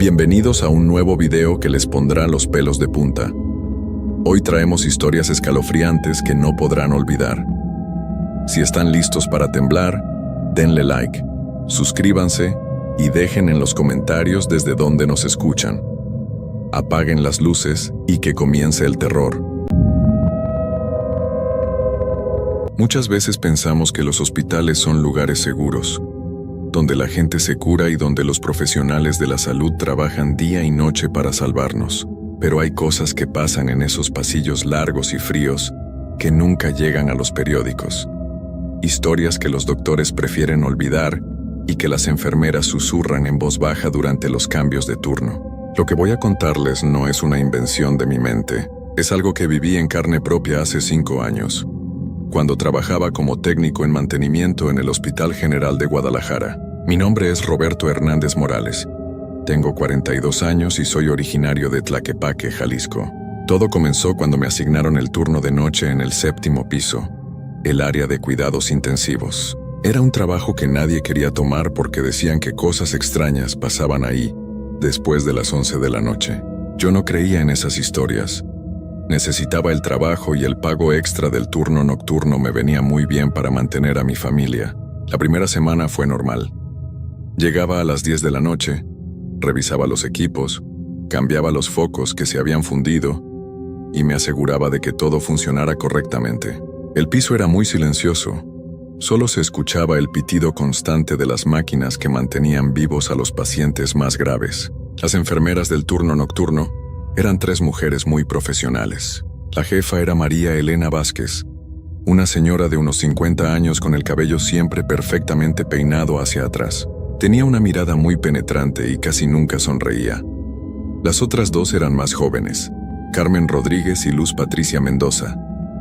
Bienvenidos a un nuevo video que les pondrá los pelos de punta. Hoy traemos historias escalofriantes que no podrán olvidar. Si están listos para temblar, denle like, suscríbanse y dejen en los comentarios desde dónde nos escuchan. Apaguen las luces y que comience el terror. Muchas veces pensamos que los hospitales son lugares seguros, donde la gente se cura y donde los profesionales de la salud trabajan día y noche para salvarnos. Pero hay cosas que pasan en esos pasillos largos y fríos que nunca llegan a los periódicos. Historias que los doctores prefieren olvidar y que las enfermeras susurran en voz baja durante los cambios de turno. Lo que voy a contarles no es una invención de mi mente, es algo que viví en carne propia hace 5 años, cuando trabajaba como técnico en mantenimiento en el Hospital General de Guadalajara. Mi nombre es Roberto Hernández Morales. Tengo 42 años y soy originario de Tlaquepaque, Jalisco. Todo comenzó cuando me asignaron el turno de noche en el 7º piso, el área de cuidados intensivos. Era un trabajo que nadie quería tomar porque decían que cosas extrañas pasaban ahí después de las 11 de la noche. Yo no creía en esas historias. Necesitaba el trabajo y el pago extra del turno nocturno me venía muy bien para mantener a mi familia. La primera semana fue normal. Llegaba a las 10 de la noche, revisaba los equipos, cambiaba los focos que se habían fundido y me aseguraba de que todo funcionara correctamente. El piso era muy silencioso. Solo se escuchaba el pitido constante de las máquinas que mantenían vivos a los pacientes más graves. Las enfermeras del turno nocturno eran 3 mujeres muy profesionales. La jefa era María Elena Vázquez, una señora de unos 50 años con el cabello siempre perfectamente peinado hacia atrás. Tenía una mirada muy penetrante y casi nunca sonreía. Las otras 2 eran más jóvenes, Carmen Rodríguez y Luz Patricia Mendoza.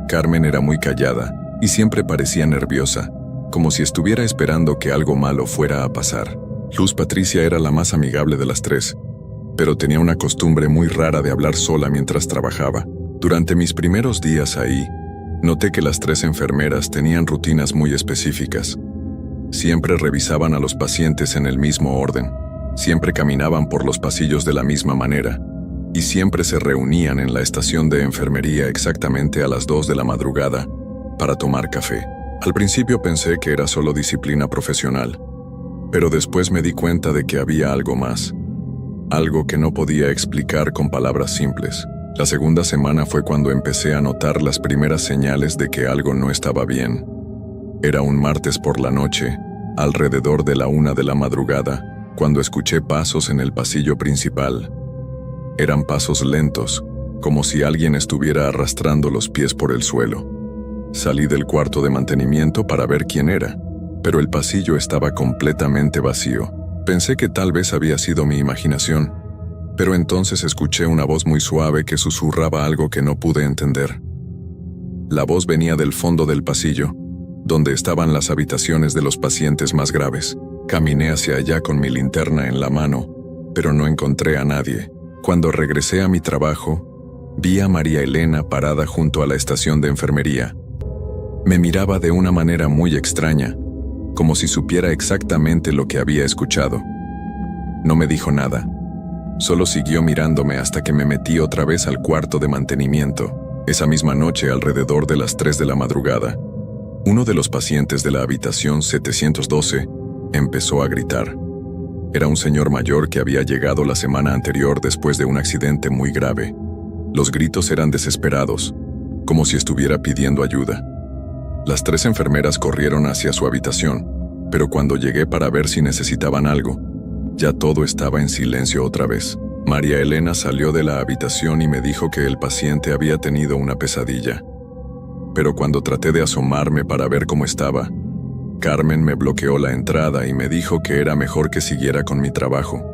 Carmen era muy callada y siempre parecía nerviosa, como si estuviera esperando que algo malo fuera a pasar. Luz Patricia era la más amigable de las 3, pero tenía una costumbre muy rara de hablar sola mientras trabajaba. Durante mis primeros días ahí, noté que las 3 enfermeras tenían rutinas muy específicas. Siempre revisaban a los pacientes en el mismo orden, siempre caminaban por los pasillos de la misma manera, y siempre se reunían en la estación de enfermería exactamente a las 2 de la madrugada para tomar café. Al principio pensé que era solo disciplina profesional, pero después me di cuenta de que había algo más, algo que no podía explicar con palabras simples. La segunda semana fue cuando empecé a notar las primeras señales de que algo no estaba bien. Era un martes por la noche, alrededor de la 1 de la madrugada, cuando escuché pasos en el pasillo principal. Eran pasos lentos, como si alguien estuviera arrastrando los pies por el suelo. Salí del cuarto de mantenimiento para ver quién era, pero el pasillo estaba completamente vacío. Pensé que tal vez había sido mi imaginación, pero entonces escuché una voz muy suave que susurraba algo que no pude entender. La voz venía del fondo del pasillo, donde estaban las habitaciones de los pacientes más graves. Caminé hacia allá con mi linterna en la mano, pero no encontré a nadie. Cuando regresé a mi trabajo, vi a María Elena parada junto a la estación de enfermería. Me miraba de una manera muy extraña, como si supiera exactamente lo que había escuchado. No me dijo nada, solo siguió mirándome hasta que me metí otra vez al cuarto de mantenimiento. Esa misma noche, alrededor de las 3 de la madrugada, uno de los pacientes de la habitación 712 empezó a gritar. Era un señor mayor que había llegado la semana anterior después de un accidente muy grave. Los gritos eran desesperados, como si estuviera pidiendo ayuda. Las 3 enfermeras corrieron hacia su habitación, pero cuando llegué para ver si necesitaban algo, ya todo estaba en silencio otra vez. María Elena salió de la habitación y me dijo que el paciente había tenido una pesadilla. Pero cuando traté de asomarme para ver cómo estaba, Carmen me bloqueó la entrada y me dijo que era mejor que siguiera con mi trabajo.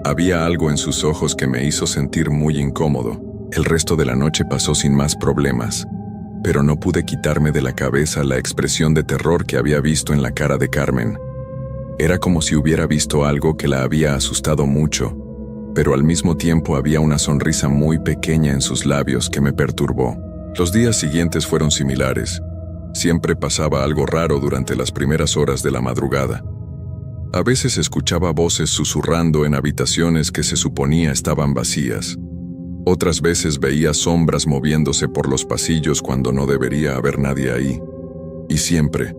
Había algo en sus ojos que me hizo sentir muy incómodo. El resto de la noche pasó sin más problemas, pero no pude quitarme de la cabeza la expresión de terror que había visto en la cara de Carmen. Era como si hubiera visto algo que la había asustado mucho, pero al mismo tiempo había una sonrisa muy pequeña en sus labios que me perturbó. Los días siguientes fueron similares. Siempre pasaba algo raro durante las primeras horas de la madrugada. A veces escuchaba voces susurrando en habitaciones que se suponía estaban vacías. Otras veces veía sombras moviéndose por los pasillos cuando no debería haber nadie ahí. Y siempre,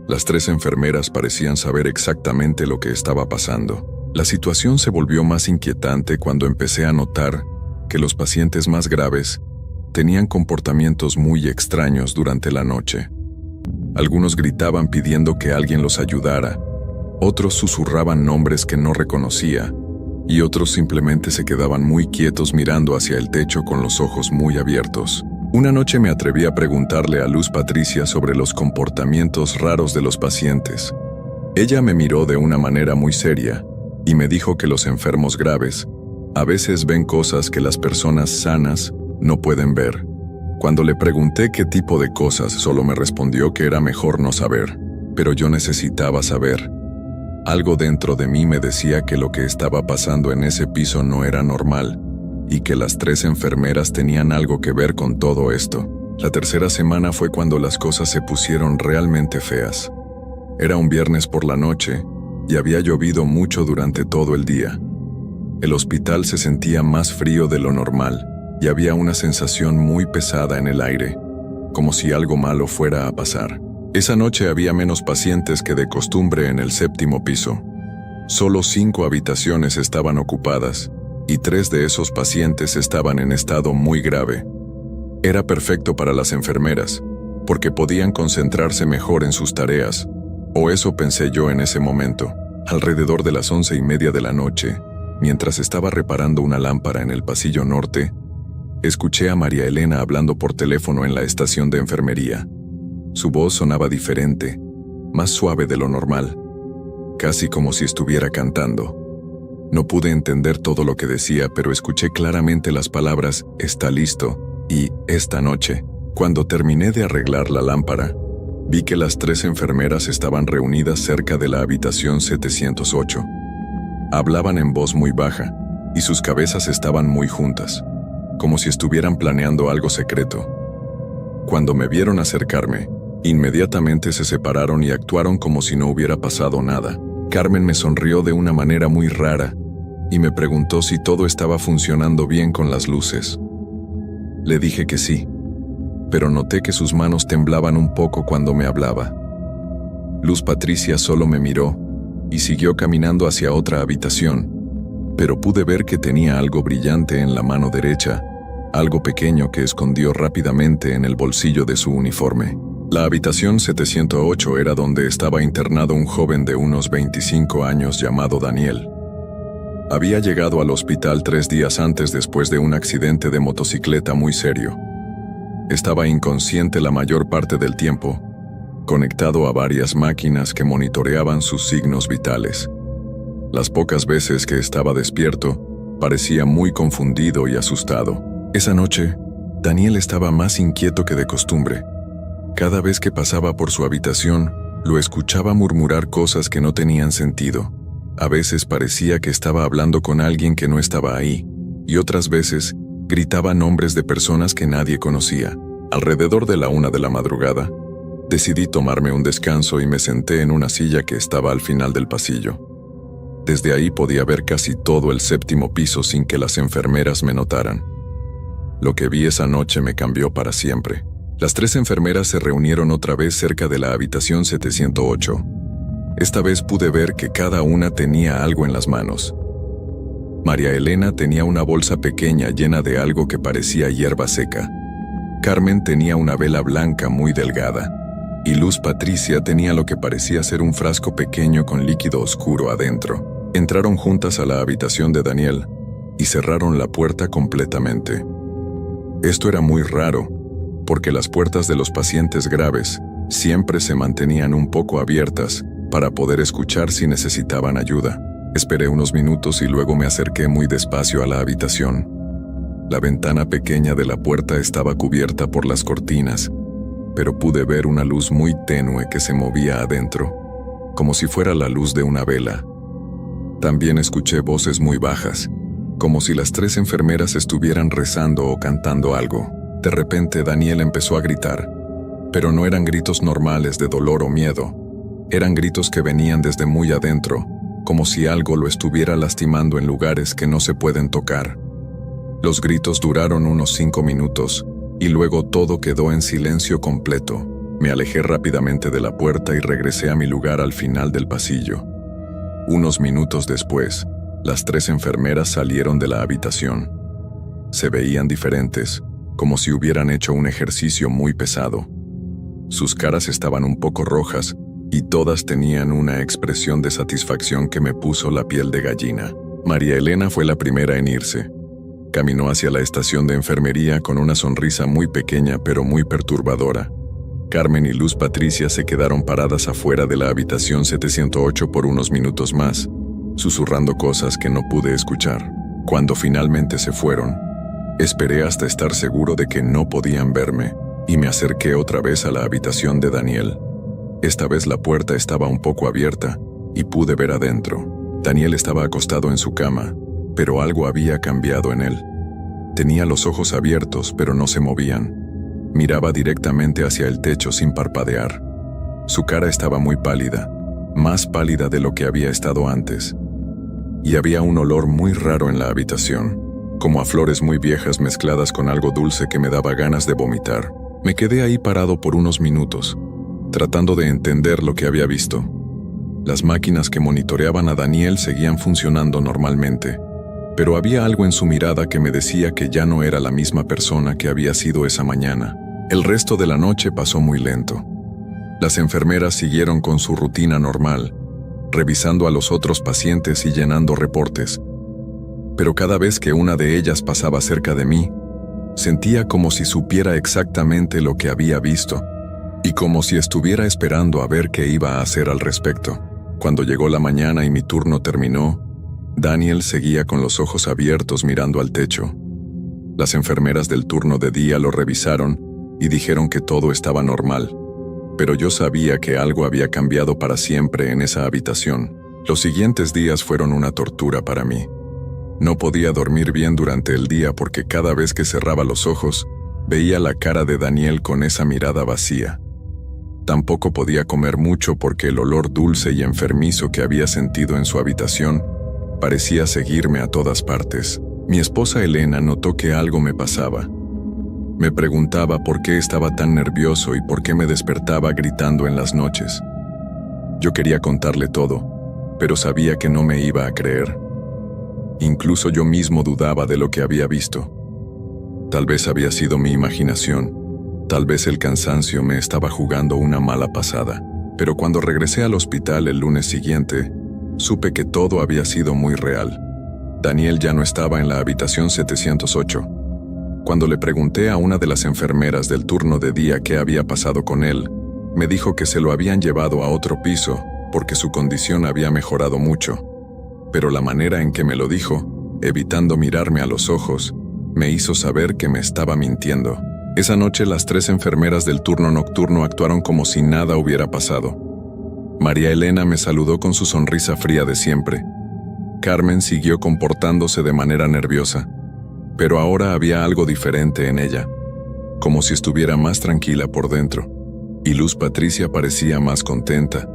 las 3 enfermeras parecían saber exactamente lo que estaba pasando. La situación se volvió más inquietante cuando empecé a notar que los pacientes más graves tenían comportamientos muy extraños durante la noche. Algunos gritaban pidiendo que alguien los ayudara, otros susurraban nombres que no reconocía, y otros simplemente se quedaban muy quietos mirando hacia el techo con los ojos muy abiertos. Una noche me atreví a preguntarle a Luz Patricia sobre los comportamientos raros de los pacientes. Ella me miró de una manera muy seria y me dijo que los enfermos graves a veces ven cosas que las personas sanas no pueden ver. Cuando le pregunté qué tipo de cosas, solo me respondió que era mejor no saber, pero yo necesitaba saber. Algo dentro de mí me decía que lo que estaba pasando en ese piso no era normal, y que las 3 enfermeras tenían algo que ver con todo esto. La tercera semana fue cuando las cosas se pusieron realmente feas. Era un viernes por la noche, y había llovido mucho durante todo el día. El hospital se sentía más frío de lo normal, y había una sensación muy pesada en el aire, como si algo malo fuera a pasar. Esa noche había menos pacientes que de costumbre en el 7º piso. Solo 5 habitaciones estaban ocupadas, y 3 de esos pacientes estaban en estado muy grave. Era perfecto para las enfermeras, porque podían concentrarse mejor en sus tareas, o eso pensé yo en ese momento. Alrededor de las 11:30 de la noche, mientras estaba reparando una lámpara en el pasillo norte, escuché a María Elena hablando por teléfono en la estación de enfermería. Su voz sonaba diferente, más suave de lo normal, casi como si estuviera cantando. No pude entender todo lo que decía, pero escuché claramente las palabras «está listo» y «esta noche». Cuando terminé de arreglar la lámpara, vi que las 3 enfermeras estaban reunidas cerca de la habitación 708. Hablaban en voz muy baja, y sus cabezas estaban muy juntas, como si estuvieran planeando algo secreto. Cuando me vieron acercarme, inmediatamente se separaron y actuaron como si no hubiera pasado nada. Carmen me sonrió de una manera muy rara y me preguntó si todo estaba funcionando bien con las luces. Le dije que sí, pero noté que sus manos temblaban un poco cuando me hablaba. Luz Patricia solo me miró y siguió caminando hacia otra habitación, pero pude ver que tenía algo brillante en la mano derecha, algo pequeño que escondió rápidamente en el bolsillo de su uniforme. La habitación 708 era donde estaba internado un joven de unos 25 años llamado Daniel. Había llegado al hospital 3 días antes después de un accidente de motocicleta muy serio. Estaba inconsciente la mayor parte del tiempo, conectado a varias máquinas que monitoreaban sus signos vitales. Las pocas veces que estaba despierto, parecía muy confundido y asustado. Esa noche, Daniel estaba más inquieto que de costumbre. Cada vez que pasaba por su habitación, lo escuchaba murmurar cosas que no tenían sentido. A veces parecía que estaba hablando con alguien que no estaba ahí, y otras veces gritaba nombres de personas que nadie conocía. Alrededor de la 1 de la madrugada, decidí tomarme un descanso y me senté en una silla que estaba al final del pasillo. Desde ahí podía ver casi todo el 7º piso sin que las enfermeras me notaran. Lo que vi esa noche me cambió para siempre. Las 3 enfermeras se reunieron otra vez cerca de la habitación 708. Esta vez pude ver que cada una tenía algo en las manos. María Elena tenía una bolsa pequeña llena de algo que parecía hierba seca. Carmen tenía una vela blanca muy delgada. Y Luz Patricia tenía lo que parecía ser un frasco pequeño con líquido oscuro adentro. Entraron juntas a la habitación de Daniel y cerraron la puerta completamente. Esto era muy raro, porque las puertas de los pacientes graves siempre se mantenían un poco abiertas para poder escuchar si necesitaban ayuda. Esperé unos minutos y luego me acerqué muy despacio a la habitación. La ventana pequeña de la puerta estaba cubierta por las cortinas, pero pude ver una luz muy tenue que se movía adentro, como si fuera la luz de una vela. También escuché voces muy bajas, como si las 3 enfermeras estuvieran rezando o cantando algo. De repente Daniel empezó a gritar, pero no eran gritos normales de dolor o miedo. Eran gritos que venían desde muy adentro, como si algo lo estuviera lastimando en lugares que no se pueden tocar. Los gritos duraron unos 5 minutos, y luego todo quedó en silencio completo. Me alejé rápidamente de la puerta y regresé a mi lugar al final del pasillo. Unos minutos después, las 3 enfermeras salieron de la habitación. Se veían diferentes, como si hubieran hecho un ejercicio muy pesado. Sus caras estaban un poco rojas, y todas tenían una expresión de satisfacción que me puso la piel de gallina. María Elena fue la primera en irse. Caminó hacia la estación de enfermería con una sonrisa muy pequeña pero muy perturbadora. Carmen y Luz Patricia se quedaron paradas afuera de la habitación 708 por unos minutos más, susurrando cosas que no pude escuchar. Cuando finalmente se fueron, esperé hasta estar seguro de que no podían verme, y me acerqué otra vez a la habitación de Daniel. Esta vez la puerta estaba un poco abierta, y pude ver adentro. Daniel estaba acostado en su cama, pero algo había cambiado en él. Tenía los ojos abiertos, pero no se movían. Miraba directamente hacia el techo sin parpadear. Su cara estaba muy pálida, más pálida de lo que había estado antes. Y había un olor muy raro en la habitación, como a flores muy viejas mezcladas con algo dulce que me daba ganas de vomitar. Me quedé ahí parado por unos minutos, tratando de entender lo que había visto. Las máquinas que monitoreaban a Daniel seguían funcionando normalmente, pero había algo en su mirada que me decía que ya no era la misma persona que había sido esa mañana. El resto de la noche pasó muy lento. Las enfermeras siguieron con su rutina normal, revisando a los otros pacientes y llenando reportes. Pero cada vez que una de ellas pasaba cerca de mí, sentía como si supiera exactamente lo que había visto, y como si estuviera esperando a ver qué iba a hacer al respecto. Cuando llegó la mañana y mi turno terminó, Daniel seguía con los ojos abiertos mirando al techo. Las enfermeras del turno de día lo revisaron y dijeron que todo estaba normal, pero yo sabía que algo había cambiado para siempre en esa habitación. Los siguientes días fueron una tortura para mí. No podía dormir bien durante el día porque cada vez que cerraba los ojos, veía la cara de Daniel con esa mirada vacía. Tampoco podía comer mucho porque el olor dulce y enfermizo que había sentido en su habitación parecía seguirme a todas partes. Mi esposa Elena notó que algo me pasaba. Me preguntaba por qué estaba tan nervioso y por qué me despertaba gritando en las noches. Yo quería contarle todo, pero sabía que no me iba a creer. Incluso yo mismo dudaba de lo que había visto. Tal vez había sido mi imaginación, tal vez el cansancio me estaba jugando una mala pasada, pero cuando regresé al hospital el lunes siguiente, supe que todo había sido muy real. Daniel ya no estaba en la habitación 708. Cuando le pregunté a una de las enfermeras del turno de día qué había pasado con él, me dijo que se lo habían llevado a otro piso porque su condición había mejorado mucho. Pero la manera en que me lo dijo, evitando mirarme a los ojos, me hizo saber que me estaba mintiendo. Esa noche las 3 enfermeras del turno nocturno actuaron como si nada hubiera pasado. María Elena me saludó con su sonrisa fría de siempre. Carmen siguió comportándose de manera nerviosa, pero ahora había algo diferente en ella, como si estuviera más tranquila por dentro. Y Luz Patricia parecía más contenta,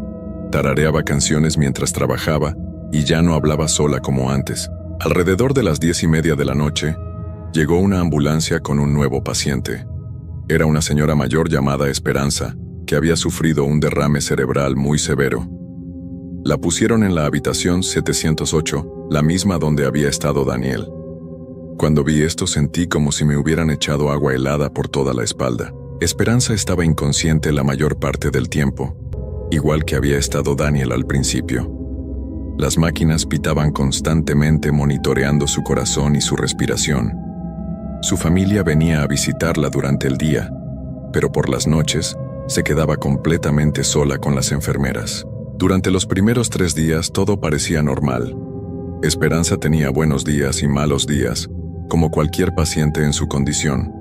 tarareaba canciones mientras trabajaba y ya no hablaba sola como antes. Alrededor de las 10:30 de la noche, llegó una ambulancia con un nuevo paciente. Era una señora mayor llamada Esperanza, que había sufrido un derrame cerebral muy severo. La pusieron en la habitación 708, la misma donde había estado Daniel. Cuando vi esto sentí como si me hubieran echado agua helada por toda la espalda. Esperanza estaba inconsciente la mayor parte del tiempo, igual que había estado Daniel al principio. Las máquinas pitaban constantemente monitoreando su corazón y su respiración. Su familia venía a visitarla durante el día, pero por las noches se quedaba completamente sola con las enfermeras. Durante los primeros 3 días todo parecía normal. Esperanza tenía buenos días y malos días, como cualquier paciente en su condición,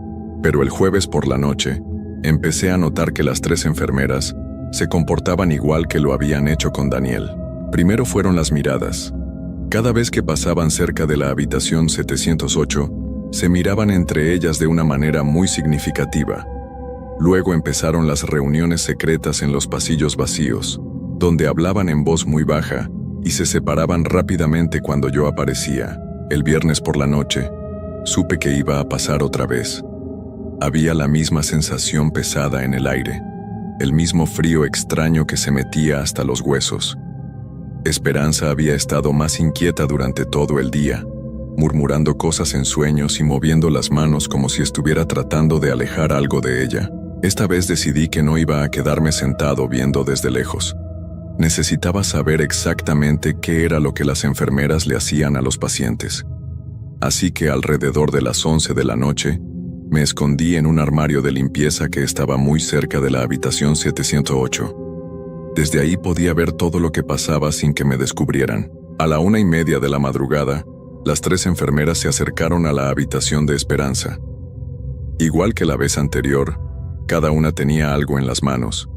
pero el jueves por la noche empecé a notar que las 3 enfermeras se comportaban igual que lo habían hecho con Daniel. Primero fueron las miradas. Cada vez que pasaban cerca de la habitación 708, se miraban entre ellas de una manera muy significativa. Luego empezaron las reuniones secretas en los pasillos vacíos, donde hablaban en voz muy baja y se separaban rápidamente cuando yo aparecía. El viernes por la noche, supe que iba a pasar otra vez. Había la misma sensación pesada en el aire, el mismo frío extraño que se metía hasta los huesos. Esperanza había estado más inquieta durante todo el día, murmurando cosas en sueños y moviendo las manos como si estuviera tratando de alejar algo de ella. Esta vez decidí que no iba a quedarme sentado viendo desde lejos. Necesitaba saber exactamente qué era lo que las enfermeras le hacían a los pacientes. Así que alrededor de las 11 de la noche, me escondí en un armario de limpieza que estaba muy cerca de la habitación 708. Desde ahí podía ver todo lo que pasaba sin que me descubrieran. A la 1:30 de la madrugada, las 3 enfermeras se acercaron a la habitación de Esperanza. Igual que la vez anterior, cada una tenía algo en las manos.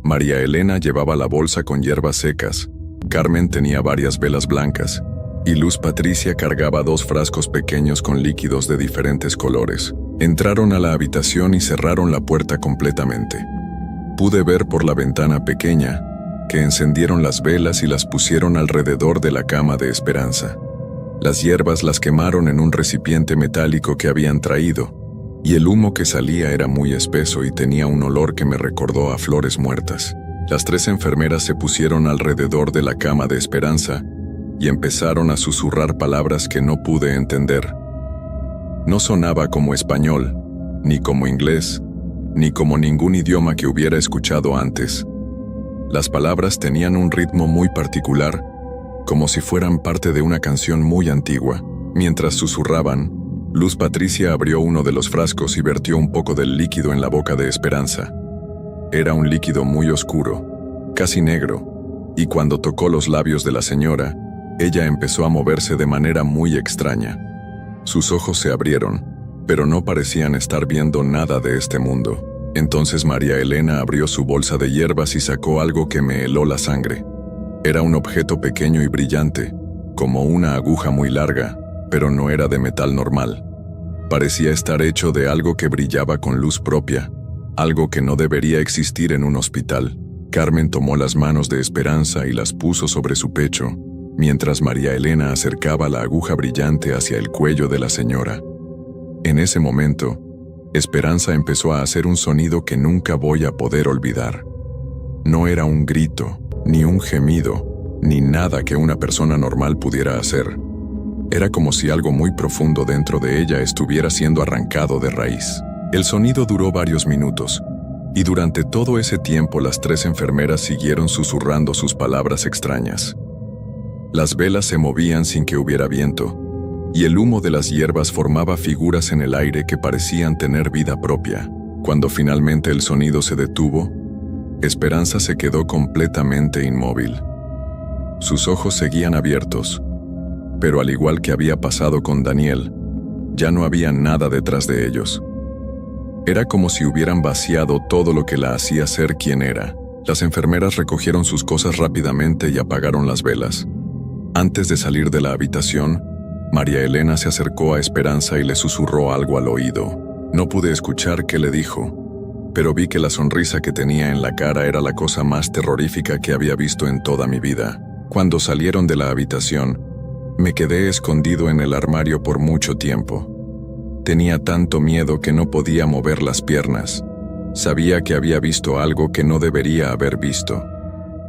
María Elena llevaba la bolsa con hierbas secas, Carmen tenía varias velas blancas, y Luz Patricia cargaba 2 frascos pequeños con líquidos de diferentes colores. Entraron a la habitación y cerraron la puerta completamente. Pude ver por la ventana pequeña que encendieron las velas y las pusieron alrededor de la cama de Esperanza. Las hierbas las quemaron en un recipiente metálico que habían traído, y el humo que salía era muy espeso y tenía un olor que me recordó a flores muertas. Las 3 enfermeras se pusieron alrededor de la cama de Esperanza y empezaron a susurrar palabras que no pude entender. No sonaba como español, ni como inglés, ni como ningún idioma que hubiera escuchado antes. Las palabras tenían un ritmo muy particular, como si fueran parte de una canción muy antigua. Mientras susurraban, Luz Patricia abrió uno de los frascos y vertió un poco del líquido en la boca de Esperanza. Era un líquido muy oscuro, casi negro, y cuando tocó los labios de la señora, ella empezó a moverse de manera muy extraña. Sus ojos se abrieron, pero no parecían estar viendo nada de este mundo. Entonces María Elena abrió su bolsa de hierbas y sacó algo que me heló la sangre. Era un objeto pequeño y brillante, como una aguja muy larga, pero no era de metal normal. Parecía estar hecho de algo que brillaba con luz propia, algo que no debería existir en un hospital. Carmen tomó las manos de Esperanza y las puso sobre su pecho, mientras María Elena acercaba la aguja brillante hacia el cuello de la señora. En ese momento, Esperanza empezó a hacer un sonido que nunca voy a poder olvidar. No era un grito, ni un gemido, ni nada que una persona normal pudiera hacer. Era como si algo muy profundo dentro de ella estuviera siendo arrancado de raíz. El sonido duró varios minutos, y durante todo ese tiempo las 3 enfermeras siguieron susurrando sus palabras extrañas. Las velas se movían sin que hubiera viento, y el humo de las hierbas formaba figuras en el aire que parecían tener vida propia. Cuando finalmente el sonido se detuvo, Esperanza se quedó completamente inmóvil. Sus ojos seguían abiertos, pero al igual que había pasado con Daniel, ya no había nada detrás de ellos. Era como si hubieran vaciado todo lo que la hacía ser quien era. Las enfermeras recogieron sus cosas rápidamente y apagaron las velas. Antes de salir de la habitación, María Elena se acercó a Esperanza y le susurró algo al oído. No pude escuchar qué le dijo, pero vi que la sonrisa que tenía en la cara era la cosa más terrorífica que había visto en toda mi vida. Cuando salieron de la habitación, me quedé escondido en el armario por mucho tiempo. Tenía tanto miedo que no podía mover las piernas. Sabía que había visto algo que no debería haber visto.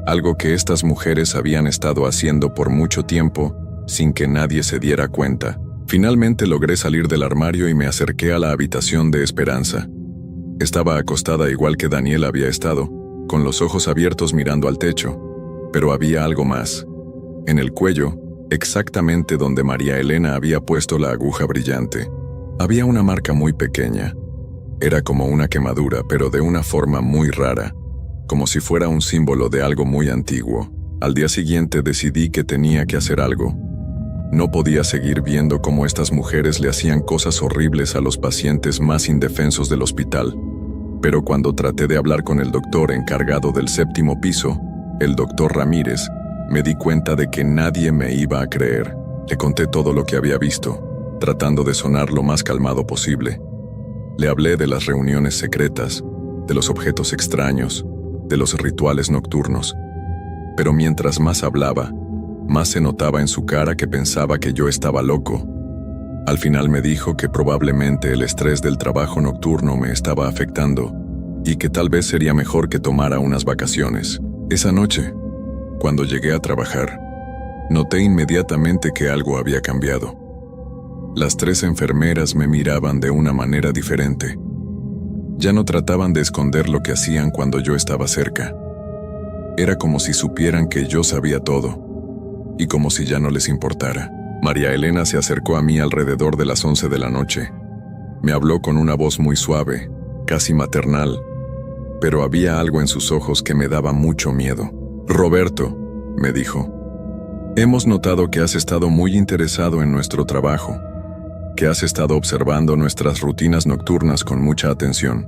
Algo que estas mujeres habían estado haciendo por mucho tiempo, sin que nadie se diera cuenta. Finalmente logré salir del armario y me acerqué a la habitación de Esperanza. Estaba acostada igual que Daniel había estado, con los ojos abiertos mirando al techo. Pero había algo más. En el cuello, exactamente donde María Elena había puesto la aguja brillante, había una marca muy pequeña. Era como una quemadura, pero de una forma muy rara, como si fuera un símbolo de algo muy antiguo. Al día siguiente decidí que tenía que hacer algo. No podía seguir viendo cómo estas mujeres le hacían cosas horribles a los pacientes más indefensos del hospital. Pero cuando traté de hablar con el doctor encargado del 7º piso, el doctor Ramírez, me di cuenta de que nadie me iba a creer. Le conté todo lo que había visto, tratando de sonar lo más calmado posible. Le hablé de las reuniones secretas, de los objetos extraños, de los rituales nocturnos. pero mientras más hablaba, más se notaba en su cara que pensaba que yo estaba loco. Al final me dijo que probablemente el estrés del trabajo nocturno me estaba afectando y que tal vez sería mejor que tomara unas vacaciones. Esa noche, cuando llegué a trabajar, noté inmediatamente que algo había cambiado. Las 3 enfermeras me miraban de una manera diferente. Ya no trataban de esconder lo que hacían cuando yo estaba cerca. Era como si supieran que yo sabía todo, y como si ya no les importara. María Elena se acercó a mí alrededor de las 11 de la noche. Me habló con una voz muy suave, casi maternal, pero había algo en sus ojos que me daba mucho miedo. «Roberto», me dijo, «hemos notado que has estado muy interesado en nuestro trabajo, que has estado observando nuestras rutinas nocturnas con mucha atención».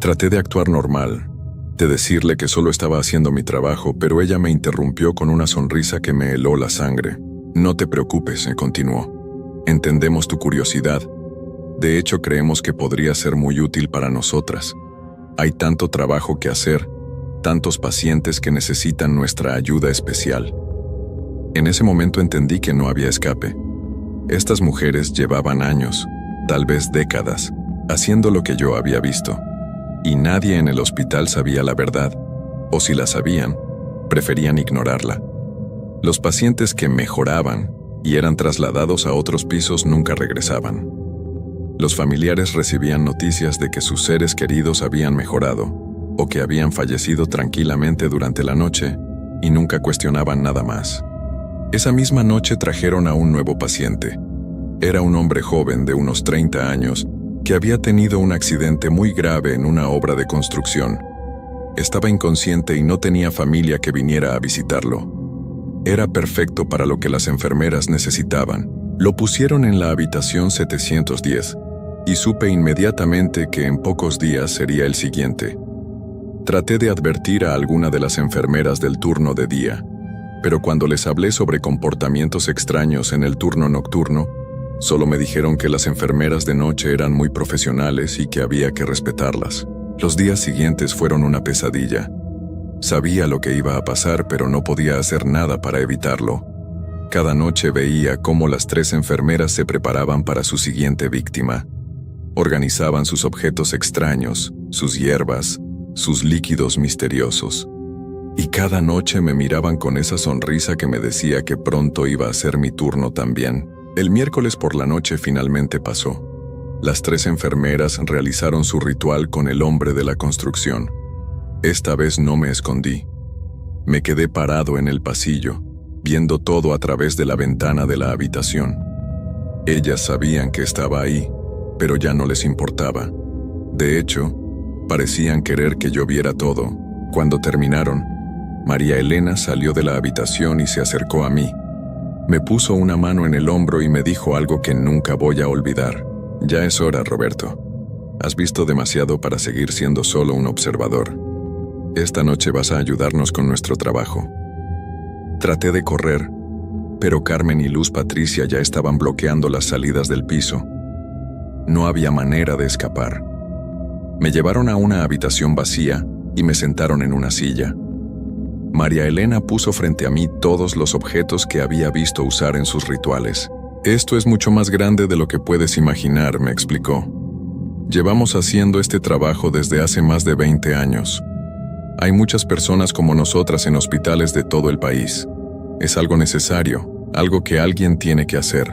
Traté de actuar normal, de decirle que solo estaba haciendo mi trabajo, pero ella me interrumpió con una sonrisa que me heló la sangre. «No te preocupes», continuó. «Entendemos tu curiosidad. De hecho, creemos que podría ser muy útil para nosotras. Hay tanto trabajo que hacer, tantos pacientes que necesitan nuestra ayuda especial». En ese momento entendí que no había escape. Estas mujeres llevaban años, tal vez décadas, haciendo lo que yo había visto. Y nadie en el hospital sabía la verdad, o si la sabían, preferían ignorarla. Los pacientes que mejoraban y eran trasladados a otros pisos nunca regresaban. Los familiares recibían noticias de que sus seres queridos habían mejorado o que habían fallecido tranquilamente durante la noche y nunca cuestionaban nada más. Esa misma noche trajeron a un nuevo paciente. Era un hombre joven de unos 30 años que había tenido un accidente muy grave en una obra de construcción. Estaba inconsciente y no tenía familia que viniera a visitarlo. Era perfecto para lo que las enfermeras necesitaban. Lo pusieron en la habitación 710 y supe inmediatamente que en pocos días sería el siguiente. Traté de advertir a alguna de las enfermeras del turno de día, pero cuando les hablé sobre comportamientos extraños en el turno nocturno, solo me dijeron que las enfermeras de noche eran muy profesionales y que había que respetarlas. Los días siguientes fueron una pesadilla. Sabía lo que iba a pasar, pero no podía hacer nada para evitarlo. Cada noche veía cómo las 3 enfermeras se preparaban para su siguiente víctima. Organizaban sus objetos extraños, sus hierbas, sus líquidos misteriosos. Y cada noche me miraban con esa sonrisa que me decía que pronto iba a ser mi turno también. El miércoles por la noche finalmente pasó. Las 3 enfermeras realizaron su ritual con el hombre de la construcción. Esta vez no me escondí. Me quedé parado en el pasillo, viendo todo a través de la ventana de la habitación. Ellas sabían que estaba ahí, pero ya no les importaba. De hecho, parecían querer que yo viera todo. Cuando terminaron, María Elena salió de la habitación y se acercó a mí. Me puso una mano en el hombro y me dijo algo que nunca voy a olvidar. «Ya es hora, Roberto. Has visto demasiado para seguir siendo solo un observador. Esta noche vas a ayudarnos con nuestro trabajo». Traté de correr, pero Carmen y Luz Patricia ya estaban bloqueando las salidas del piso. No había manera de escapar. Me llevaron a una habitación vacía y me sentaron en una silla. María Elena puso frente a mí todos los objetos que había visto usar en sus rituales. «Esto es mucho más grande de lo que puedes imaginar», me explicó. «Llevamos haciendo este trabajo desde hace más de 20 años. Hay muchas personas como nosotras en hospitales de todo el país. Es algo necesario, algo que alguien tiene que hacer».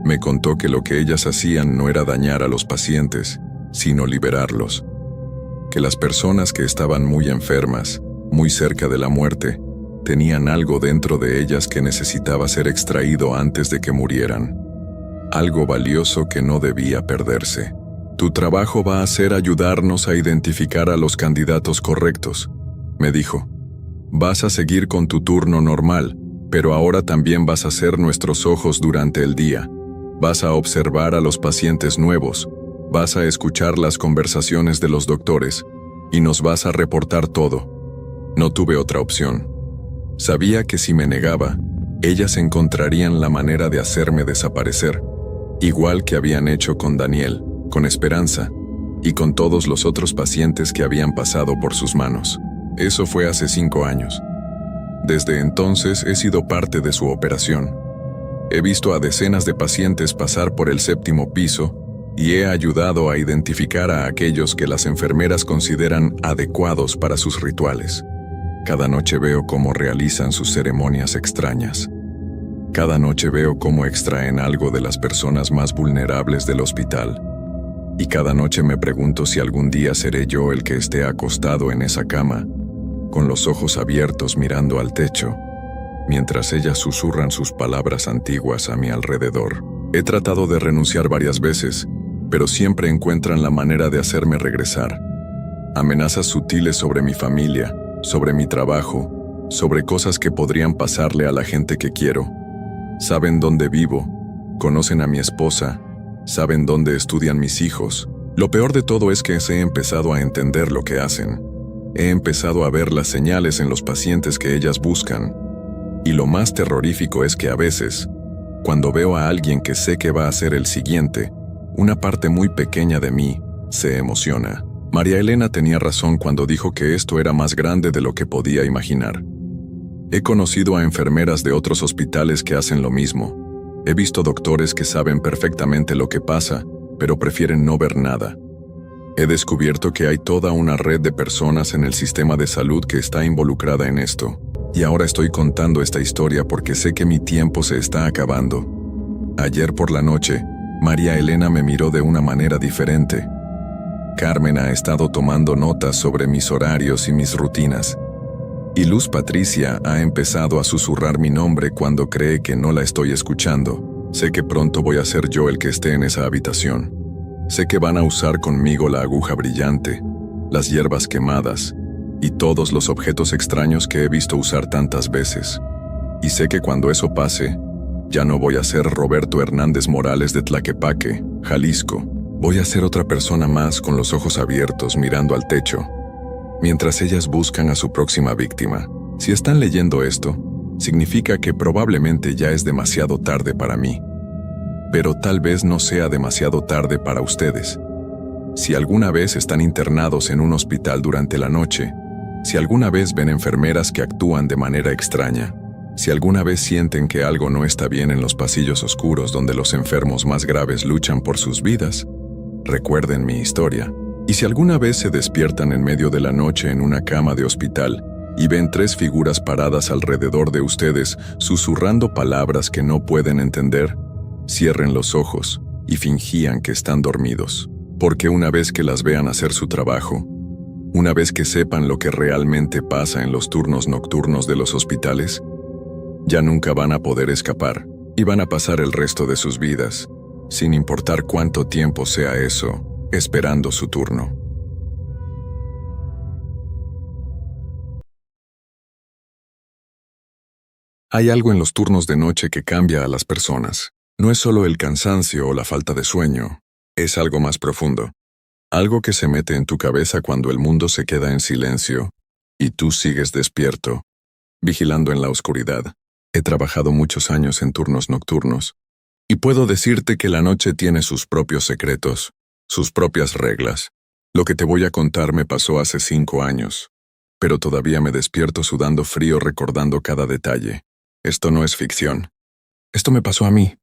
Me contó que lo que ellas hacían no era dañar a los pacientes, sino liberarlos. Que las personas que estaban muy enfermas, muy cerca de la muerte, tenían algo dentro de ellas que necesitaba ser extraído antes de que murieran. Algo valioso que no debía perderse. «Tu trabajo va a ser ayudarnos a identificar a los candidatos correctos», me dijo. «Vas a seguir con tu turno normal, pero ahora también vas a ser nuestros ojos durante el día. Vas a observar a los pacientes nuevos, vas a escuchar las conversaciones de los doctores y nos vas a reportar todo». No tuve otra opción. Sabía que si me negaba, ellas encontrarían la manera de hacerme desaparecer, igual que habían hecho con Daniel, con Esperanza y con todos los otros pacientes que habían pasado por sus manos. Eso fue hace 5 años. Desde entonces he sido parte de su operación. He visto a decenas de pacientes pasar por el 7º piso y he ayudado a identificar a aquellos que las enfermeras consideran adecuados para sus rituales. Cada noche veo cómo realizan sus ceremonias extrañas. Cada noche veo cómo extraen algo de las personas más vulnerables del hospital. Y cada noche me pregunto si algún día seré yo el que esté acostado en esa cama, con los ojos abiertos mirando al techo, mientras ellas susurran sus palabras antiguas a mi alrededor. He tratado de renunciar varias veces, pero siempre encuentran la manera de hacerme regresar. Amenazas sutiles sobre mi familia, sobre mi trabajo, sobre cosas que podrían pasarle a la gente que quiero. Saben dónde vivo, conocen a mi esposa, saben dónde estudian mis hijos. Lo peor de todo es que he empezado a entender lo que hacen. He empezado a ver las señales en los pacientes que ellas buscan. Y lo más terrorífico es que a veces, cuando veo a alguien que sé que va a ser el siguiente, una parte muy pequeña de mí se emociona. María Elena tenía razón cuando dijo que esto era más grande de lo que podía imaginar. He conocido a enfermeras de otros hospitales que hacen lo mismo. He visto doctores que saben perfectamente lo que pasa, pero prefieren no ver nada. He descubierto que hay toda una red de personas en el sistema de salud que está involucrada en esto. Y ahora estoy contando esta historia porque sé que mi tiempo se está acabando. Ayer por la noche, María Elena me miró de una manera diferente. Carmen ha estado tomando notas sobre mis horarios y mis rutinas. Y Luz Patricia ha empezado a susurrar mi nombre cuando cree que no la estoy escuchando. Sé que pronto voy a ser yo el que esté en esa habitación. Sé que van a usar conmigo la aguja brillante, las hierbas quemadas y todos los objetos extraños que he visto usar tantas veces. Y sé que cuando eso pase, ya no voy a ser Roberto Hernández Morales de Tlaquepaque, Jalisco. Voy a ser otra persona más con los ojos abiertos mirando al techo, mientras ellas buscan a su próxima víctima. Si están leyendo esto, significa que probablemente ya es demasiado tarde para mí. Pero tal vez no sea demasiado tarde para ustedes. Si alguna vez están internados en un hospital durante la noche, si alguna vez ven enfermeras que actúan de manera extraña, si alguna vez sienten que algo no está bien en los pasillos oscuros donde los enfermos más graves luchan por sus vidas, recuerden mi historia. Y si alguna vez se despiertan en medio de la noche en una cama de hospital y ven 3 figuras paradas alrededor de ustedes susurrando palabras que no pueden entender, cierren los ojos y fingían que están dormidos. Porque una vez que las vean hacer su trabajo, una vez que sepan lo que realmente pasa en los turnos nocturnos de los hospitales, ya nunca van a poder escapar y van a pasar el resto de sus vidas, sin importar cuánto tiempo sea eso, esperando su turno. Hay algo en los turnos de noche que cambia a las personas. No es solo el cansancio o la falta de sueño, es algo más profundo. Algo que se mete en tu cabeza cuando el mundo se queda en silencio y tú sigues despierto, vigilando en la oscuridad. He trabajado muchos años en turnos nocturnos y puedo decirte que la noche tiene sus propios secretos, sus propias reglas. Lo que te voy a contar me pasó hace 5 años, pero todavía me despierto sudando frío recordando cada detalle. Esto no es ficción. Esto me pasó a mí.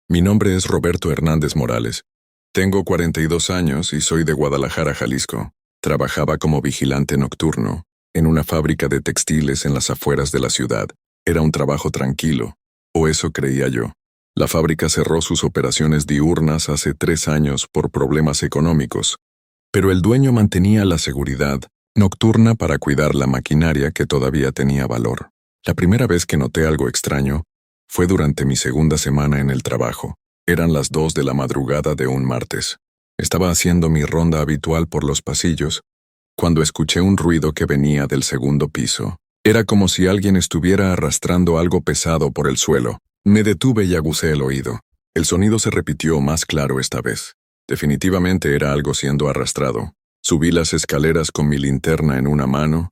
Mi nombre es Roberto Hernández Morales. Tengo 42 años y soy de Guadalajara, Jalisco. Trabajaba como vigilante nocturno en una fábrica de textiles en las afueras de la ciudad. Era un trabajo tranquilo, o eso creía yo. La fábrica cerró sus operaciones diurnas hace 3 años por problemas económicos, pero el dueño mantenía la seguridad nocturna para cuidar la maquinaria que todavía tenía valor. La primera vez que noté algo extraño fue durante mi segunda semana en el trabajo. Eran las 2 de la madrugada de un martes. Estaba haciendo mi ronda habitual por los pasillos, cuando escuché un ruido que venía del segundo piso. Era como si alguien estuviera arrastrando algo pesado por el suelo. Me detuve y aguzé el oído. El sonido se repitió más claro esta vez. Definitivamente era algo siendo arrastrado. Subí las escaleras con mi linterna en una mano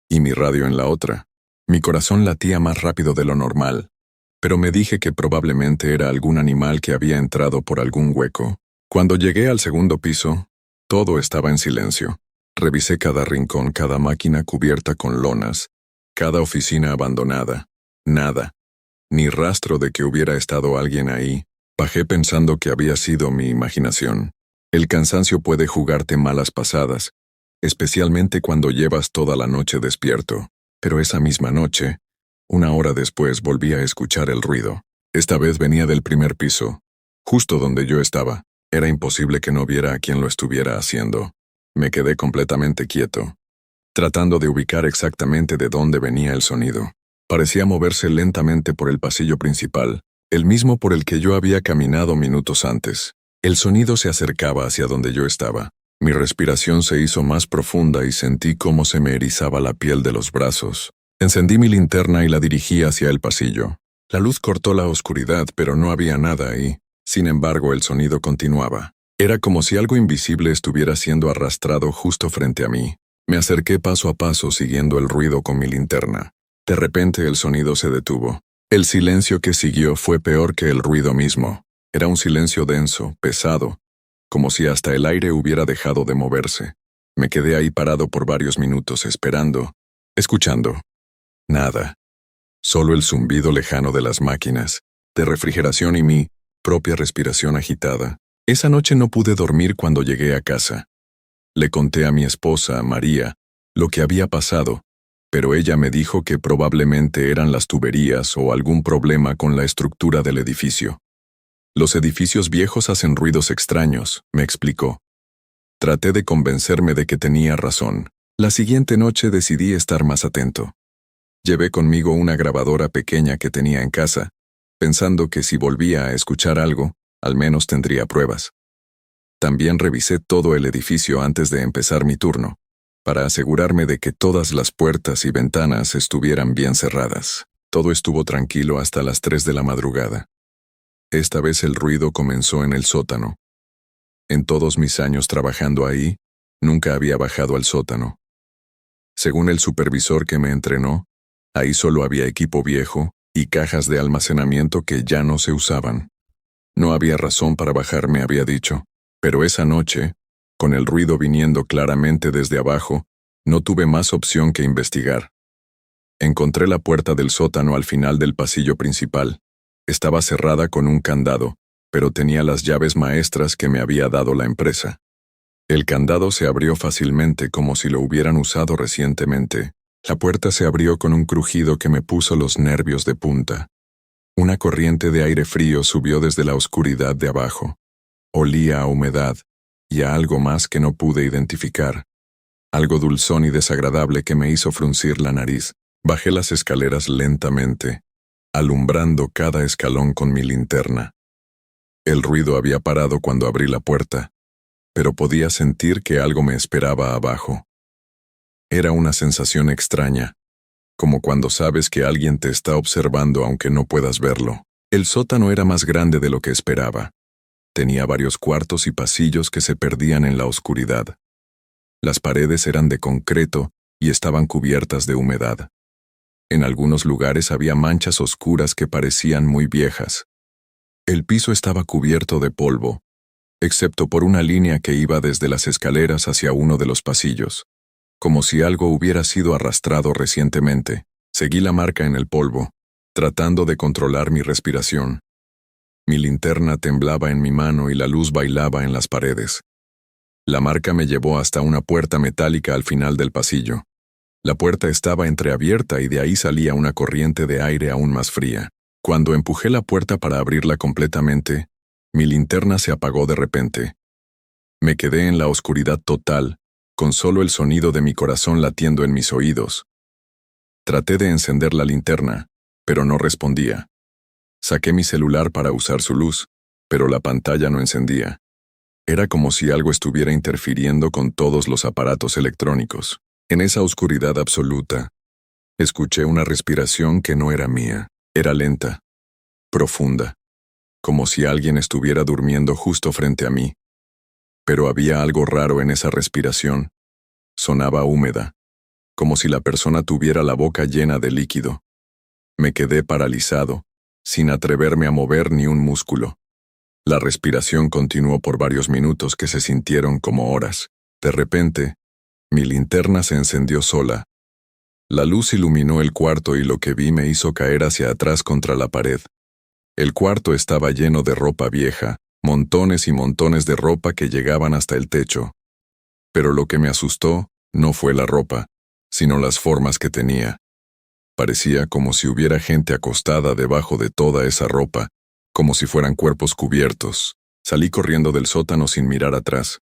y mi radio en la otra. Mi corazón latía más rápido de lo normal, pero me dije que probablemente era algún animal que había entrado por algún hueco. Cuando llegué al segundo piso, todo estaba en silencio. Revisé cada rincón, cada máquina cubierta con lonas, Cada oficina abandonada. Nada. Ni rastro de que hubiera estado alguien ahí. Bajé pensando que había sido mi imaginación. El cansancio puede jugarte malas pasadas, especialmente cuando llevas toda la noche despierto. Pero esa misma noche, una hora después, volví a escuchar el ruido. Esta vez venía del primer piso, justo donde yo estaba. Era imposible que no viera a quien lo estuviera haciendo. Me quedé completamente quieto, tratando de ubicar exactamente de dónde venía el sonido. Parecía moverse lentamente por el pasillo principal, el mismo por el que yo había caminado minutos antes. El sonido se acercaba hacia donde yo estaba. Mi respiración se hizo más profunda y sentí cómo se me erizaba la piel de los brazos. Encendí mi linterna y la dirigí hacia el pasillo. La luz cortó la oscuridad, pero no había nada ahí. Sin embargo, el sonido continuaba. Era como si algo invisible estuviera siendo arrastrado justo frente a mí. Me acerqué paso a paso siguiendo el ruido con mi linterna. De repente el sonido se detuvo. El silencio que siguió fue peor que el ruido mismo. Era un silencio denso, pesado, como si hasta el aire hubiera dejado de moverse. Me quedé ahí parado por varios minutos esperando, escuchando. Nada. Solo el zumbido lejano de las máquinas, de refrigeración y mi propia respiración agitada. Esa noche no pude dormir cuando llegué a casa. Le conté a mi esposa, María, lo que había pasado, pero ella me dijo que probablemente eran las tuberías o algún problema con la estructura del edificio. Los edificios viejos hacen ruidos extraños, me explicó. Traté de convencerme de que tenía razón. La siguiente noche decidí estar más atento. Llevé conmigo una grabadora pequeña que tenía en casa, pensando que si volvía a escuchar algo, al menos tendría pruebas. También revisé todo el edificio antes de empezar mi turno, para asegurarme de que todas las puertas y ventanas estuvieran bien cerradas. Todo estuvo tranquilo hasta las 3 de la madrugada. Esta vez el ruido comenzó en el sótano. En todos mis años trabajando ahí, nunca había bajado al sótano. Según el supervisor que me entrenó, ahí solo había equipo viejo y cajas de almacenamiento que ya no se usaban. No había razón para bajar, me había dicho, pero esa noche, con el ruido viniendo claramente desde abajo, no tuve más opción que investigar. Encontré la puerta del sótano al final del pasillo principal. Estaba cerrada con un candado, pero tenía las llaves maestras que me había dado la empresa. El candado se abrió fácilmente como si lo hubieran usado recientemente. La puerta se abrió con un crujido que me puso los nervios de punta. Una corriente de aire frío subió desde la oscuridad de abajo. Olía a humedad y a algo más que no pude identificar. Algo dulzón y desagradable que me hizo fruncir la nariz. Bajé las escaleras lentamente, alumbrando cada escalón con mi linterna. El ruido había parado cuando abrí la puerta, pero podía sentir que algo me esperaba abajo. Era una sensación extraña, como cuando sabes que alguien te está observando aunque no puedas verlo. El sótano era más grande de lo que esperaba. Tenía varios cuartos y pasillos que se perdían en la oscuridad. Las paredes eran de concreto y estaban cubiertas de humedad. En algunos lugares había manchas oscuras que parecían muy viejas. El piso estaba cubierto de polvo, excepto por una línea que iba desde las escaleras hacia uno de los pasillos, como si algo hubiera sido arrastrado recientemente. Seguí la marca en el polvo, tratando de controlar mi respiración. Mi linterna temblaba en mi mano y la luz bailaba en las paredes. La marca me llevó hasta una puerta metálica al final del pasillo. La puerta estaba entreabierta y de ahí salía una corriente de aire aún más fría. Cuando empujé la puerta para abrirla completamente, mi linterna se apagó de repente. Me quedé en la oscuridad total, con solo el sonido de mi corazón latiendo en mis oídos. Traté de encender la linterna, pero no respondía. Saqué mi celular para usar su luz, pero la pantalla no encendía. Era como si algo estuviera interfiriendo con todos los aparatos electrónicos. En esa oscuridad absoluta, escuché una respiración que no era mía. Era lenta, profunda, como si alguien estuviera durmiendo justo frente a mí. Pero había algo raro en esa respiración. Sonaba húmeda, como si la persona tuviera la boca llena de líquido. Me quedé paralizado, sin atreverme a mover ni un músculo. La respiración continuó por varios minutos que se sintieron como horas. De repente, mi linterna se encendió sola, La luz iluminó el cuarto y lo que vi me hizo caer hacia atrás contra la pared. El cuarto estaba lleno de ropa vieja, montones y montones de ropa que llegaban hasta el techo. Pero lo que me asustó no fue la ropa, sino las formas que tenía. Parecía como si hubiera gente acostada debajo de toda esa ropa, como si fueran cuerpos cubiertos. Salí corriendo del sótano sin mirar atrás.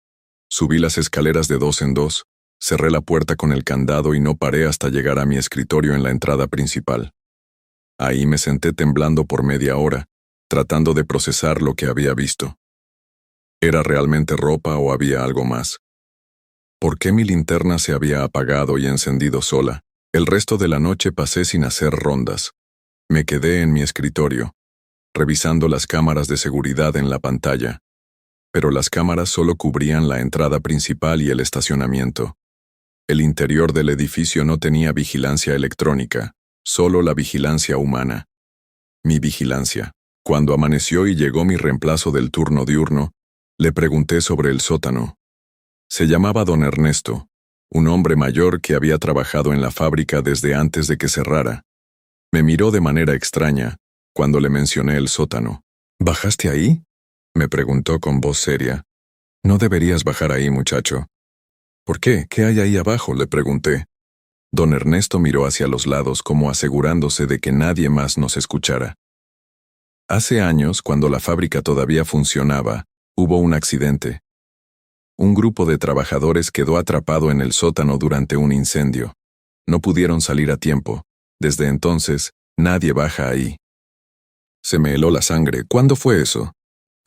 Subí las escaleras de 2 en 2, cerré la puerta con el candado y no paré hasta llegar a mi escritorio en la entrada principal. Ahí me senté temblando por media hora, tratando de procesar lo que había visto. ¿Era realmente ropa o había algo más? ¿Por qué mi linterna se había apagado y encendido sola? El resto de la noche pasé sin hacer rondas. Me quedé en mi escritorio, revisando las cámaras de seguridad en la pantalla. Pero las cámaras solo cubrían la entrada principal y el estacionamiento. El interior del edificio no tenía vigilancia electrónica, solo la vigilancia humana. Mi vigilancia. Cuando amaneció y llegó mi reemplazo del turno diurno, le pregunté sobre el sótano. Se llamaba don Ernesto, un hombre mayor que había trabajado en la fábrica desde antes de que cerrara. Me miró de manera extraña cuando le mencioné el sótano. ¿Bajaste ahí?, me preguntó con voz seria. No deberías bajar ahí, muchacho. ¿Por qué? ¿Qué hay ahí abajo?, le pregunté. Don Ernesto miró hacia los lados como asegurándose de que nadie más nos escuchara. Hace años, cuando la fábrica todavía funcionaba, hubo un accidente. Un grupo de trabajadores quedó atrapado en el sótano durante un incendio. No pudieron salir a tiempo. Desde entonces, nadie baja ahí. Se me heló la sangre. ¿Cuándo fue eso?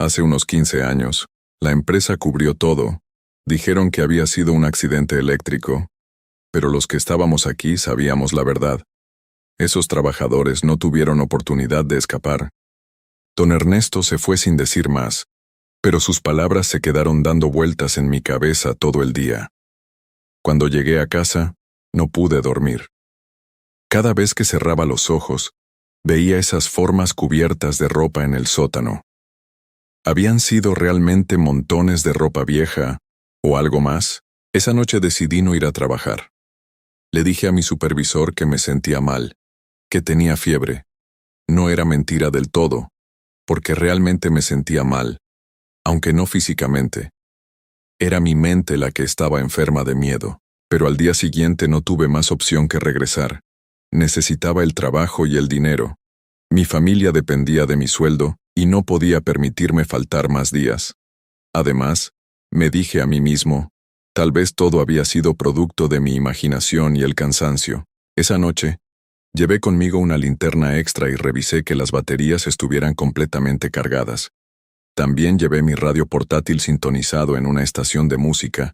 Hace unos 15 años. La empresa cubrió todo. Dijeron que había sido un accidente eléctrico. Pero los que estábamos aquí sabíamos la verdad. Esos trabajadores no tuvieron oportunidad de escapar. Don Ernesto se fue sin decir más, pero sus palabras se quedaron dando vueltas en mi cabeza todo el día. Cuando llegué a casa, no pude dormir. Cada vez que cerraba los ojos, veía esas formas cubiertas de ropa en el sótano. ¿Habían sido realmente montones de ropa vieja o algo más? Esa noche decidí no ir a trabajar. Le dije a mi supervisor que me sentía mal, que tenía fiebre. No era mentira del todo, porque realmente me sentía mal, aunque no físicamente. Era mi mente la que estaba enferma de miedo, pero al día siguiente no tuve más opción que regresar. Necesitaba el trabajo y el dinero. Mi familia dependía de mi sueldo y no podía permitirme faltar más días. Además, me dije a mí mismo, tal vez todo había sido producto de mi imaginación y el cansancio. Esa noche, llevé conmigo una linterna extra y revisé que las baterías estuvieran completamente cargadas. También llevé mi radio portátil sintonizado en una estación de música,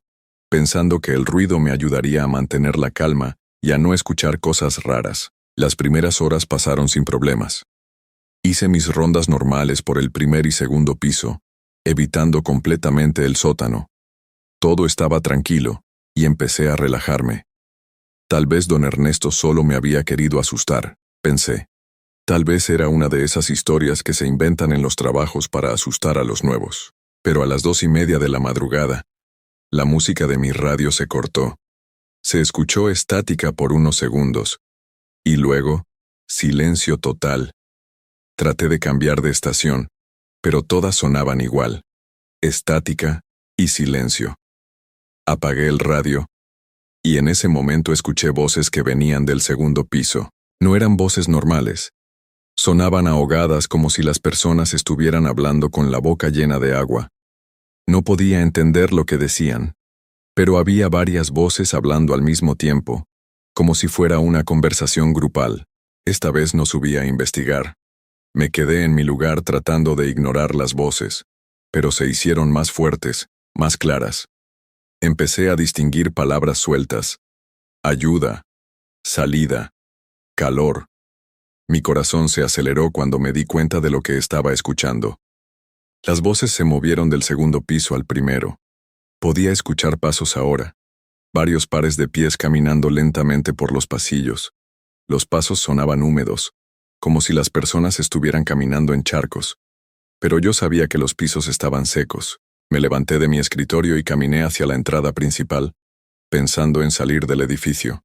pensando que el ruido me ayudaría a mantener la calma y a no escuchar cosas raras. Las primeras horas pasaron sin problemas. Hice mis rondas normales por el primer y segundo piso, evitando completamente el sótano. Todo estaba tranquilo, y empecé a relajarme. Tal vez don Ernesto solo me había querido asustar, pensé. Tal vez era una de esas historias que se inventan en los trabajos para asustar a los nuevos. Pero a las 2:30 de la madrugada, la música de mi radio se cortó. Se escuchó estática por unos segundos, y luego, silencio total. Traté de cambiar de estación, pero todas sonaban igual, estática y silencio. Apagué el radio, y en ese momento escuché voces que venían del segundo piso. No eran voces normales. Sonaban ahogadas como si las personas estuvieran hablando con la boca llena de agua. No podía entender lo que decían, pero había varias voces hablando al mismo tiempo, como si fuera una conversación grupal. Esta vez no subí a investigar. Me quedé en mi lugar tratando de ignorar las voces, pero se hicieron más fuertes, más claras. Empecé a distinguir palabras sueltas. Ayuda, salida, calor. Mi corazón se aceleró cuando me di cuenta de lo que estaba escuchando. Las voces se movieron del segundo piso al primero. Podía escuchar pasos ahora. Varios pares de pies caminando lentamente por los pasillos. Los pasos sonaban húmedos, como si las personas estuvieran caminando en charcos. Pero yo sabía que los pisos estaban secos. Me levanté de mi escritorio y caminé hacia la entrada principal, pensando en salir del edificio.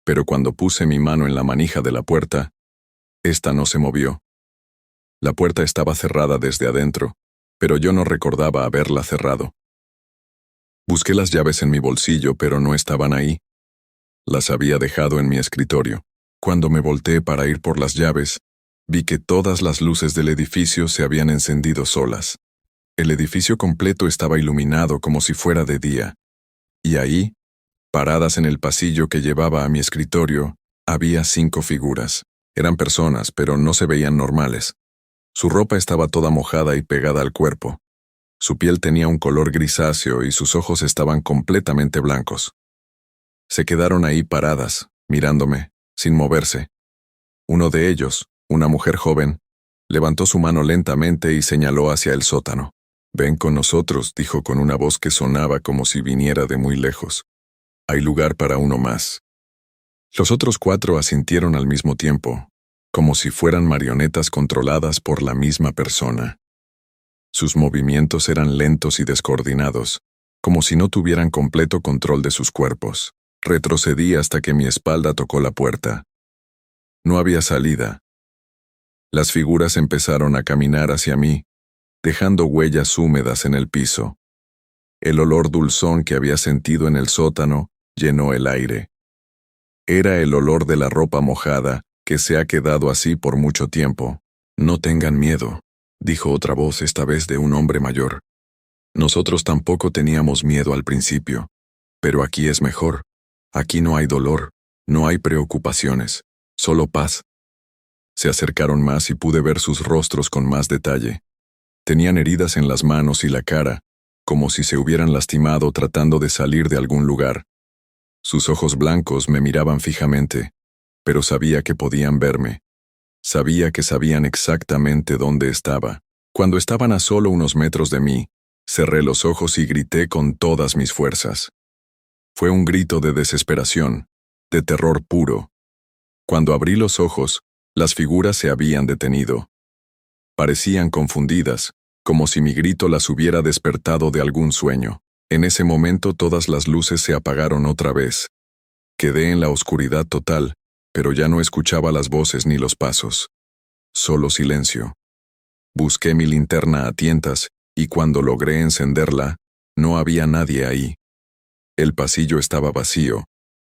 pero cuando puse mi mano en la manija de la puerta, ésta no se movió. La puerta estaba cerrada desde adentro, pero yo no recordaba haberla cerrado. Busqué las llaves en mi bolsillo, pero no estaban ahí. Las había dejado en mi escritorio. Cuando me volteé para ir por las llaves, vi que todas las luces del edificio se habían encendido solas. El edificio completo estaba iluminado como si fuera de día. Y ahí, paradas en el pasillo que llevaba a mi escritorio, había 5 figuras. Eran personas, pero no se veían normales. Su ropa estaba toda mojada y pegada al cuerpo. Su piel tenía un color grisáceo y sus ojos estaban completamente blancos. Se quedaron ahí paradas, mirándome, sin moverse. Uno de ellos, una mujer joven, levantó su mano lentamente y señaló hacia el sótano. «Ven con nosotros», dijo con una voz que sonaba como si viniera de muy lejos. «Hay lugar para uno más». Los otros 4 asintieron al mismo tiempo, como si fueran marionetas controladas por la misma persona. Sus movimientos eran lentos y descoordinados, como si no tuvieran completo control de sus cuerpos. Retrocedí hasta que mi espalda tocó la puerta. No había salida. Las figuras empezaron a caminar hacia mí, dejando huellas húmedas en el piso. El olor dulzón que había sentido en el sótano llenó el aire. Era el olor de la ropa mojada que se ha quedado así por mucho tiempo. «No tengan miedo», dijo otra voz, esta vez de un hombre mayor. «Nosotros tampoco teníamos miedo al principio, pero aquí es mejor. Aquí no hay dolor, no hay preocupaciones, solo paz». Se acercaron más y pude ver sus rostros con más detalle. Tenían heridas en las manos y la cara, como si se hubieran lastimado tratando de salir de algún lugar. Sus ojos blancos me miraban fijamente, pero sabía que podían verme. Sabía que sabían exactamente dónde estaba. Cuando estaban a solo unos metros de mí, cerré los ojos y grité con todas mis fuerzas. Fue un grito de desesperación, de terror puro. Cuando abrí los ojos, las figuras se habían detenido. Parecían confundidas, como si mi grito las hubiera despertado de algún sueño. En ese momento todas las luces se apagaron otra vez. Quedé en la oscuridad total, pero ya no escuchaba las voces ni los pasos. Solo silencio. Busqué mi linterna a tientas, y cuando logré encenderla, no había nadie ahí. El pasillo estaba vacío,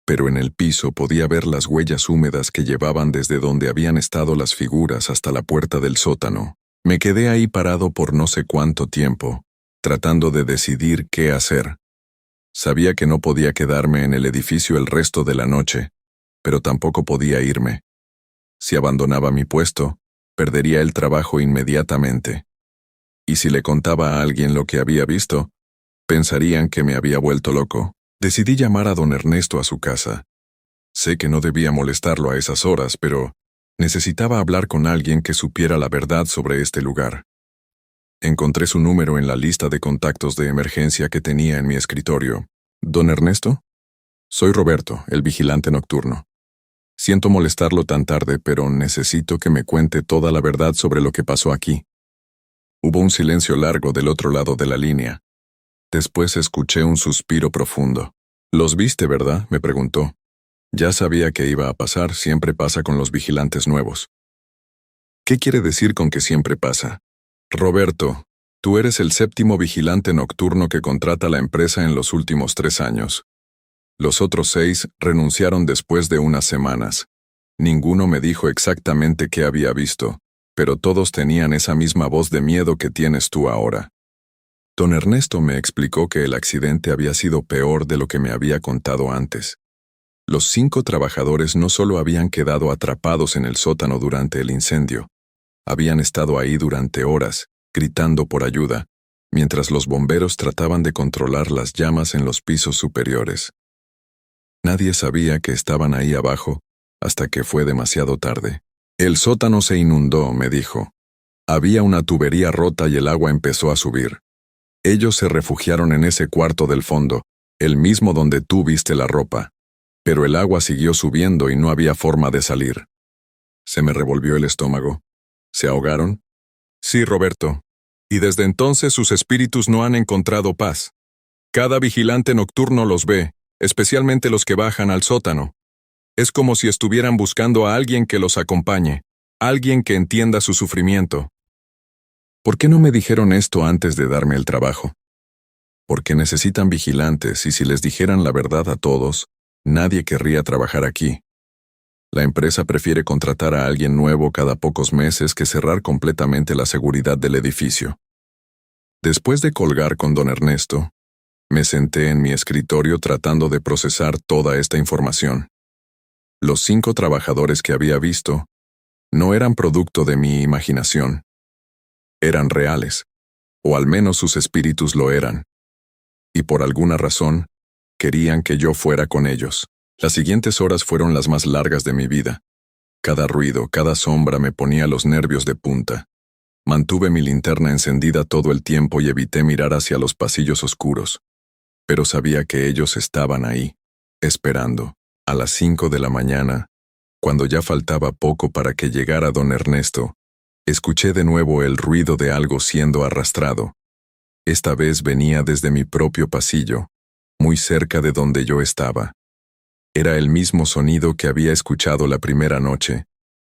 pero en el piso podía ver las huellas húmedas que llevaban desde donde habían estado las figuras hasta la puerta del sótano. Me quedé ahí parado por no sé cuánto tiempo, tratando de decidir qué hacer. Sabía que no podía quedarme en el edificio el resto de la noche, pero tampoco podía irme. Si abandonaba mi puesto, perdería el trabajo inmediatamente. Y si le contaba a alguien lo que había visto, pensarían que me había vuelto loco. Decidí llamar a don Ernesto a su casa. Sé que no debía molestarlo a esas horas, pero necesitaba hablar con alguien que supiera la verdad sobre este lugar. Encontré su número en la lista de contactos de emergencia que tenía en mi escritorio. «¿Don Ernesto? Soy Roberto, el vigilante nocturno. Siento molestarlo tan tarde, pero necesito que me cuente toda la verdad sobre lo que pasó aquí». Hubo un silencio largo del otro lado de la línea. Después escuché un suspiro profundo. «¿Los viste, verdad?», me preguntó. Ya sabía que iba a pasar, siempre pasa con los vigilantes nuevos. «¿Qué quiere decir con que siempre pasa?». «Roberto, tú eres el 7º vigilante nocturno que contrata la empresa en los últimos 3 años. Los otros 6 renunciaron después de unas semanas. Ninguno me dijo exactamente qué había visto, pero todos tenían esa misma voz de miedo que tienes tú ahora». Don Ernesto me explicó que el accidente había sido peor de lo que me había contado antes. Los 5 trabajadores no solo habían quedado atrapados en el sótano durante el incendio, habían estado ahí durante horas, gritando por ayuda, mientras los bomberos trataban de controlar las llamas en los pisos superiores. Nadie sabía que estaban ahí abajo hasta que fue demasiado tarde. «El sótano se inundó», me dijo. «Había una tubería rota y el agua empezó a subir. Ellos se refugiaron en ese cuarto del fondo, el mismo donde tú viste la ropa. Pero el agua siguió subiendo y no había forma de salir». Se me revolvió el estómago. «¿Se ahogaron?». «Sí, Roberto. Y desde entonces sus espíritus no han encontrado paz. Cada vigilante nocturno los ve, especialmente los que bajan al sótano. Es como si estuvieran buscando a alguien que los acompañe, alguien que entienda su sufrimiento. ¿Por qué no me dijeron esto antes de darme el trabajo? Porque necesitan vigilantes y si les dijeran la verdad a todos, nadie querría trabajar aquí. La empresa prefiere contratar a alguien nuevo cada pocos meses que cerrar completamente la seguridad del edificio. Después de colgar con don Ernesto, me senté en mi escritorio tratando de procesar toda esta información. Los 5 trabajadores que había visto no eran producto de mi imaginación. Eran reales, o al menos sus espíritus lo eran. Y por alguna razón, querían que yo fuera con ellos. Las siguientes horas fueron las más largas de mi vida. Cada ruido, cada sombra me ponía los nervios de punta. Mantuve mi linterna encendida todo el tiempo y evité mirar hacia los pasillos oscuros. Pero sabía que ellos estaban ahí, esperando. A las 5 de la mañana, cuando ya faltaba poco para que llegara don Ernesto, escuché de nuevo el ruido de algo siendo arrastrado. Esta vez venía desde mi propio pasillo, muy cerca de donde yo estaba. Era el mismo sonido que había escuchado la primera noche,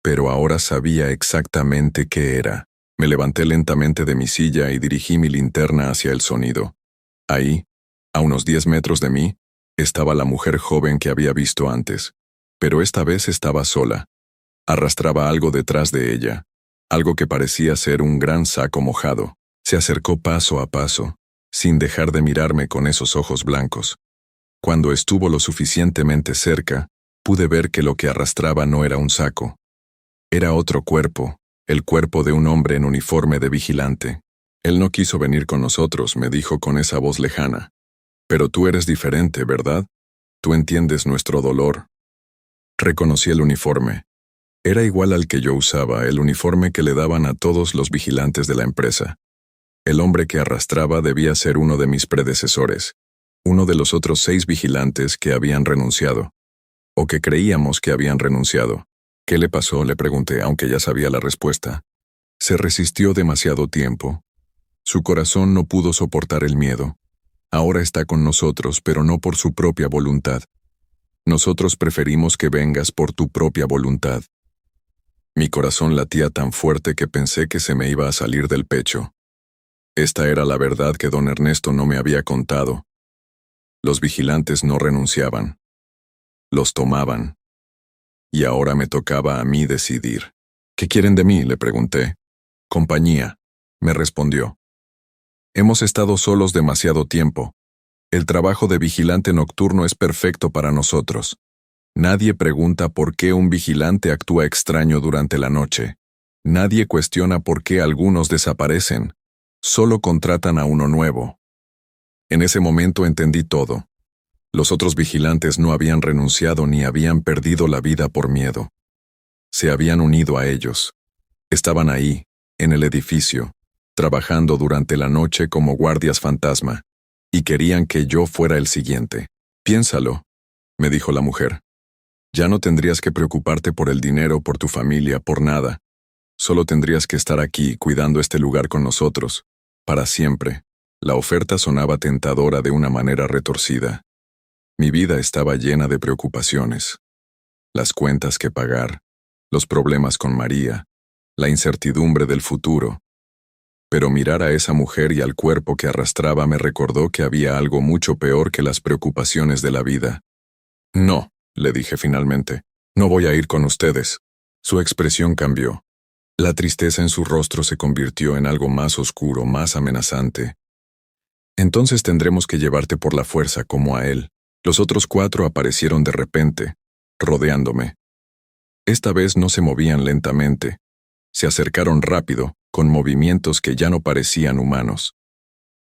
pero ahora sabía exactamente qué era. Me levanté lentamente de mi silla y dirigí mi linterna hacia el sonido. Ahí, a unos 10 metros de mí, estaba la mujer joven que había visto antes, pero esta vez estaba sola. Arrastraba algo detrás de ella, algo que parecía ser un gran saco mojado. Se acercó paso a paso, sin dejar de mirarme con esos ojos blancos. Cuando estuvo lo suficientemente cerca, pude ver que lo que arrastraba no era un saco. Era otro cuerpo, el cuerpo de un hombre en uniforme de vigilante. Él no quiso venir con nosotros, me dijo con esa voz lejana. Pero tú eres diferente, ¿verdad? Tú entiendes nuestro dolor. Reconocí el uniforme. Era igual al que yo usaba, el uniforme que le daban a todos los vigilantes de la empresa. El hombre que arrastraba debía ser uno de mis predecesores, uno de los otros 6 vigilantes que habían renunciado, o que creíamos que habían renunciado. ¿Qué le pasó?, le pregunté, aunque ya sabía la respuesta. Se resistió demasiado tiempo. Su corazón no pudo soportar el miedo. Ahora está con nosotros, pero no por su propia voluntad. Nosotros preferimos que vengas por tu propia voluntad. Mi corazón latía tan fuerte que pensé que se me iba a salir del pecho. Esta era la verdad que don Ernesto no me había contado. Los vigilantes no renunciaban. Los tomaban. Y ahora me tocaba a mí decidir. ¿Qué quieren de mí?, le pregunté. Compañía, me respondió. Hemos estado solos demasiado tiempo. El trabajo de vigilante nocturno es perfecto para nosotros. Nadie pregunta por qué un vigilante actúa extraño durante la noche. Nadie cuestiona por qué algunos desaparecen. Solo contratan a uno nuevo. En ese momento entendí todo. Los otros vigilantes no habían renunciado ni habían perdido la vida por miedo. Se habían unido a ellos. Estaban ahí, en el edificio, trabajando durante la noche como guardias fantasma, y querían que yo fuera el siguiente. Piénsalo, me dijo la mujer. Ya no tendrías que preocuparte por el dinero, por tu familia, por nada. Solo tendrías que estar aquí, cuidando este lugar con nosotros, para siempre. La oferta sonaba tentadora de una manera retorcida. Mi vida estaba llena de preocupaciones. Las cuentas que pagar, los problemas con María, la incertidumbre del futuro. Pero mirar a esa mujer y al cuerpo que arrastraba me recordó que había algo mucho peor que las preocupaciones de la vida. No, le dije finalmente, no voy a ir con ustedes. Su expresión cambió. La tristeza en su rostro se convirtió en algo más oscuro, más amenazante. Entonces tendremos que llevarte por la fuerza como a él. Los otros 4 aparecieron de repente, rodeándome. Esta vez no se movían lentamente. Se acercaron rápido, con movimientos que ya no parecían humanos.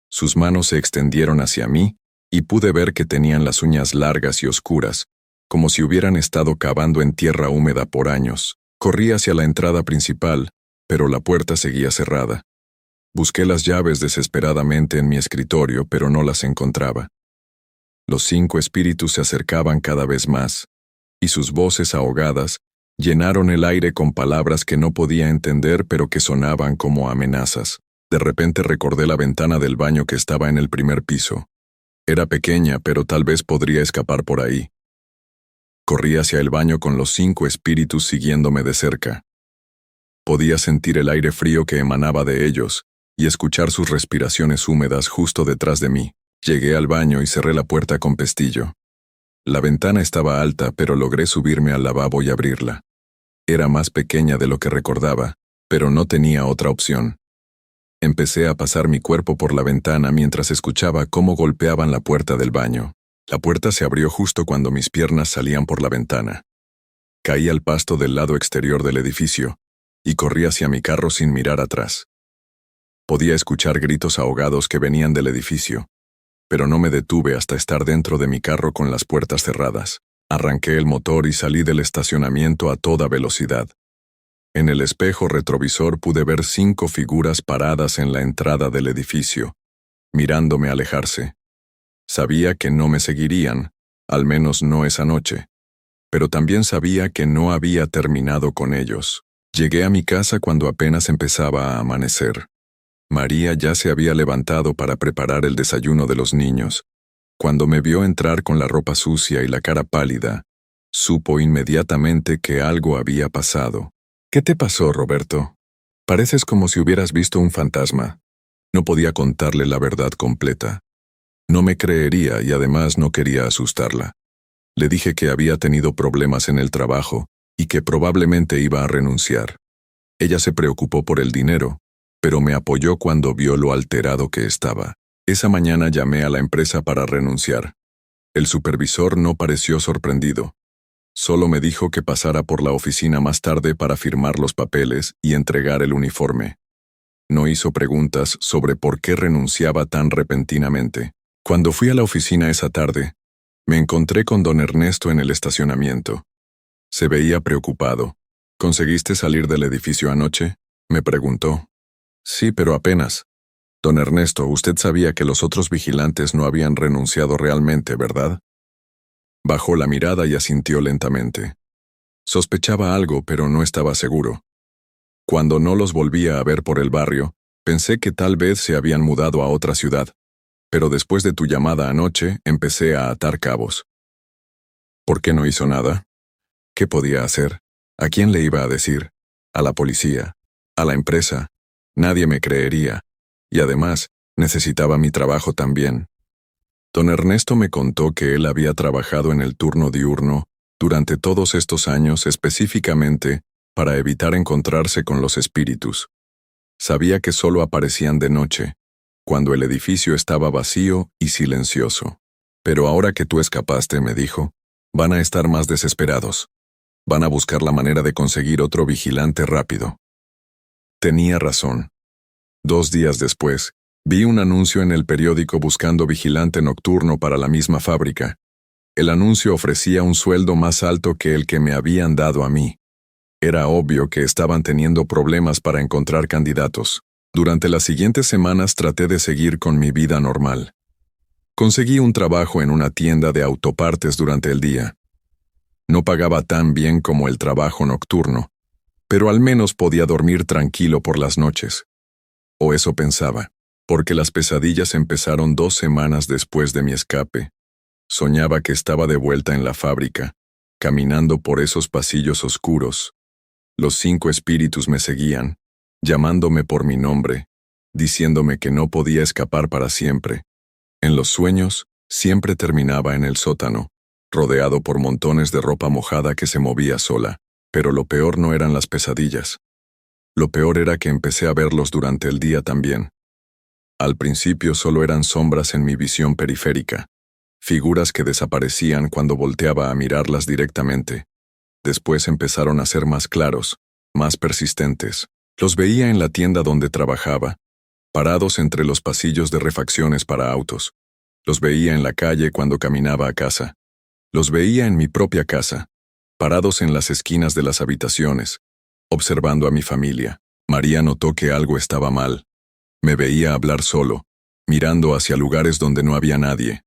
Sus manos se extendieron hacia mí, y pude ver que tenían las uñas largas y oscuras, como si hubieran estado cavando en tierra húmeda por años. Corrí hacia la entrada principal, pero la puerta seguía cerrada. Busqué las llaves desesperadamente en mi escritorio, pero no las encontraba. Los 5 espíritus se acercaban cada vez más, y sus voces ahogadas llenaron el aire con palabras que no podía entender pero que sonaban como amenazas. De repente recordé la ventana del baño que estaba en el primer piso. Era pequeña, pero tal vez podría escapar por ahí. Corrí hacia el baño con los 5 espíritus siguiéndome de cerca. Podía sentir el aire frío que emanaba de ellos y escuchar sus respiraciones húmedas justo detrás de mí. Llegué al baño y cerré la puerta con pestillo. La ventana estaba alta, pero logré subirme al lavabo y abrirla. Era más pequeña de lo que recordaba, pero no tenía otra opción. Empecé a pasar mi cuerpo por la ventana mientras escuchaba cómo golpeaban la puerta del baño. La puerta se abrió justo cuando mis piernas salían por la ventana. Caí al pasto del lado exterior del edificio y corrí hacia mi carro sin mirar atrás. Podía escuchar gritos ahogados que venían del edificio, pero no me detuve hasta estar dentro de mi carro con las puertas cerradas. Arranqué el motor y salí del estacionamiento a toda velocidad. En el espejo retrovisor pude ver 5 figuras paradas en la entrada del edificio, mirándome alejarse. Sabía que no me seguirían, al menos no esa noche, pero también sabía que no había terminado con ellos. Llegué a mi casa cuando apenas empezaba a amanecer. María ya se había levantado para preparar el desayuno de los niños. Cuando me vio entrar con la ropa sucia y la cara pálida, supo inmediatamente que algo había pasado. «¿Qué te pasó, Roberto? Pareces como si hubieras visto un fantasma». No podía contarle la verdad completa. No me creería y además no quería asustarla. Le dije que había tenido problemas en el trabajo y que probablemente iba a renunciar. Ella se preocupó por el dinero, pero me apoyó cuando vio lo alterado que estaba. Esa mañana llamé a la empresa para renunciar. El supervisor no pareció sorprendido. Solo me dijo que pasara por la oficina más tarde para firmar los papeles y entregar el uniforme. No hizo preguntas sobre por qué renunciaba tan repentinamente. Cuando fui a la oficina esa tarde, me encontré con don Ernesto en el estacionamiento. Se veía preocupado. «¿Conseguiste salir del edificio anoche?», me preguntó. «Sí, pero apenas». «Don Ernesto, usted sabía que los otros vigilantes no habían renunciado realmente, ¿verdad?». Bajó la mirada y asintió lentamente. Sospechaba algo, pero no estaba seguro. Cuando no los volvía a ver por el barrio, pensé que tal vez se habían mudado a otra ciudad. Pero después de tu llamada anoche, empecé a atar cabos. ¿Por qué no hizo nada? ¿Qué podía hacer? ¿A quién le iba a decir? ¿A la policía? ¿A la empresa? Nadie me creería. Y además, necesitaba mi trabajo también. Don Ernesto me contó que él había trabajado en el turno diurno durante todos estos años específicamente para evitar encontrarse con los espíritus. Sabía que solo aparecían de noche, cuando el edificio estaba vacío y silencioso. Pero ahora que tú escapaste, me dijo, van a estar más desesperados. Van a buscar la manera de conseguir otro vigilante rápido. Tenía razón. 2 días después, vi un anuncio en el periódico buscando vigilante nocturno para la misma fábrica. El anuncio ofrecía un sueldo más alto que el que me habían dado a mí. Era obvio que estaban teniendo problemas para encontrar candidatos. Durante las siguientes semanas traté de seguir con mi vida normal. Conseguí un trabajo en una tienda de autopartes durante el día. No pagaba tan bien como el trabajo nocturno, pero al menos podía dormir tranquilo por las noches. O eso pensaba, porque las pesadillas empezaron 2 semanas después de mi escape. Soñaba que estaba de vuelta en la fábrica, caminando por esos pasillos oscuros. Los 5 espíritus me seguían, llamándome por mi nombre, diciéndome que no podía escapar para siempre. En los sueños, siempre terminaba en el sótano, rodeado por montones de ropa mojada que se movía sola, pero lo peor no eran las pesadillas. Lo peor era que empecé a verlos durante el día también. Al principio solo eran sombras en mi visión periférica, figuras que desaparecían cuando volteaba a mirarlas directamente. Después empezaron a ser más claros, más persistentes. Los veía en la tienda donde trabajaba, parados entre los pasillos de refacciones para autos. Los veía en la calle cuando caminaba a casa. Los veía en mi propia casa, parados en las esquinas de las habitaciones, observando a mi familia. María notó que algo estaba mal. Me veía hablar solo, mirando hacia lugares donde no había nadie.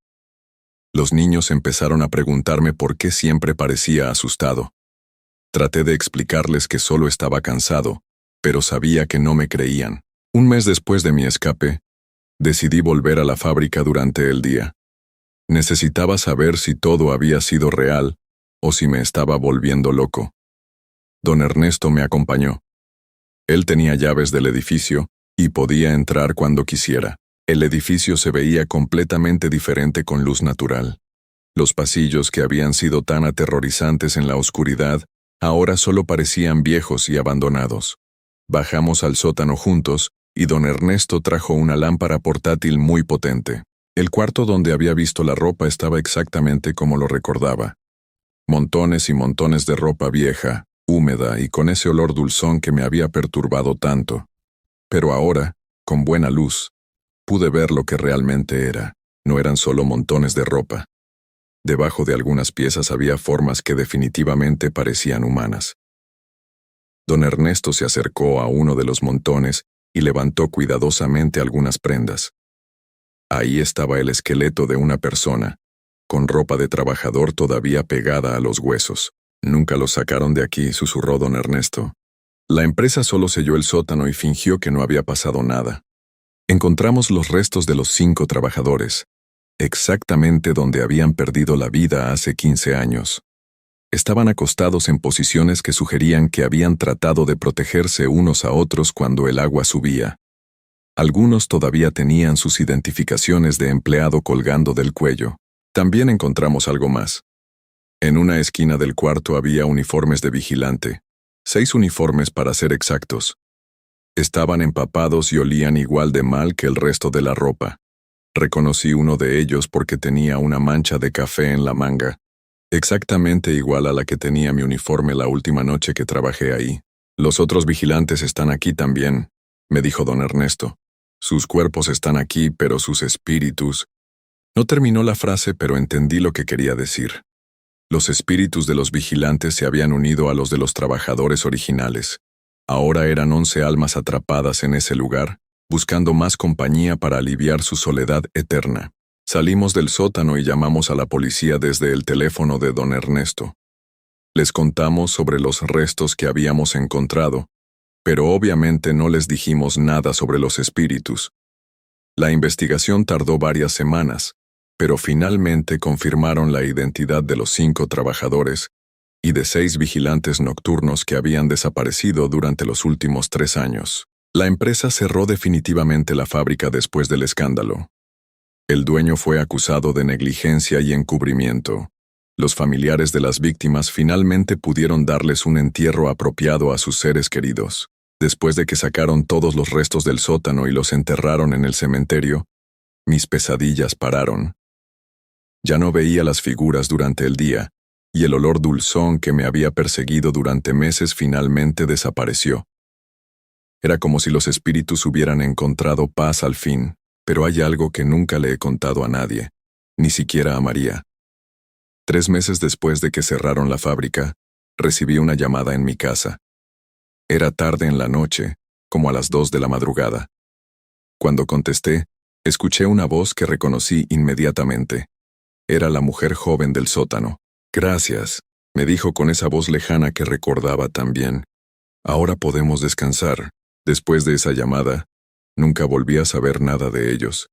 Los niños empezaron a preguntarme por qué siempre parecía asustado. Traté de explicarles que solo estaba cansado, pero sabía que no me creían. Un mes después de mi escape, decidí volver a la fábrica durante el día. Necesitaba saber si todo había sido real o si me estaba volviendo loco. Don Ernesto me acompañó. Él tenía llaves del edificio y podía entrar cuando quisiera. El edificio se veía completamente diferente con luz natural. Los pasillos que habían sido tan aterrorizantes en la oscuridad, ahora solo parecían viejos y abandonados. Bajamos al sótano juntos, y don Ernesto trajo una lámpara portátil muy potente. El cuarto donde había visto la ropa estaba exactamente como lo recordaba. Montones y montones de ropa vieja, húmeda y con ese olor dulzón que me había perturbado tanto. Pero ahora, con buena luz, pude ver lo que realmente era. No eran solo montones de ropa. Debajo de algunas piezas había formas que definitivamente parecían humanas. Don Ernesto se acercó a uno de los montones y levantó cuidadosamente algunas prendas. Ahí estaba el esqueleto de una persona, con ropa de trabajador todavía pegada a los huesos. «Nunca lo sacaron de aquí», susurró don Ernesto. La empresa solo selló el sótano y fingió que no había pasado nada. Encontramos los restos de los 5 trabajadores, exactamente donde habían perdido la vida hace 15 años. Estaban acostados en posiciones que sugerían que habían tratado de protegerse unos a otros cuando el agua subía. Algunos todavía tenían sus identificaciones de empleado colgando del cuello. También encontramos algo más. En una esquina del cuarto había uniformes de vigilante, 6 uniformes para ser exactos. Estaban empapados y olían igual de mal que el resto de la ropa. Reconocí uno de ellos porque tenía una mancha de café en la manga, exactamente igual a la que tenía mi uniforme la última noche que trabajé ahí. «Los otros vigilantes están aquí también», me dijo don Ernesto. «Sus cuerpos están aquí, pero sus espíritus...». No terminó la frase, pero entendí lo que quería decir. Los espíritus de los vigilantes se habían unido a los de los trabajadores originales. Ahora eran 11 almas atrapadas en ese lugar, buscando más compañía para aliviar su soledad eterna. Salimos del sótano y llamamos a la policía desde el teléfono de don Ernesto. Les contamos sobre los restos que habíamos encontrado, pero obviamente no les dijimos nada sobre los espíritus. La investigación tardó varias semanas, pero finalmente confirmaron la identidad de los 5 trabajadores y de 6 vigilantes nocturnos que habían desaparecido durante los últimos 3 años. La empresa cerró definitivamente la fábrica después del escándalo. El dueño fue acusado de negligencia y encubrimiento. Los familiares de las víctimas finalmente pudieron darles un entierro apropiado a sus seres queridos. Después de que sacaron todos los restos del sótano y los enterraron en el cementerio, mis pesadillas pararon. Ya no veía las figuras durante el día, y el olor dulzón que me había perseguido durante meses finalmente desapareció. Era como si los espíritus hubieran encontrado paz al fin, pero hay algo que nunca le he contado a nadie, ni siquiera a María. 3 meses después de que cerraron la fábrica, recibí una llamada en mi casa. Era tarde en la noche, como a las 2 de la madrugada. Cuando contesté, escuché una voz que reconocí inmediatamente. Era la mujer joven del sótano. «Gracias», me dijo con esa voz lejana que recordaba tan bien. «Ahora podemos descansar». Después de esa llamada, nunca volví a saber nada de ellos.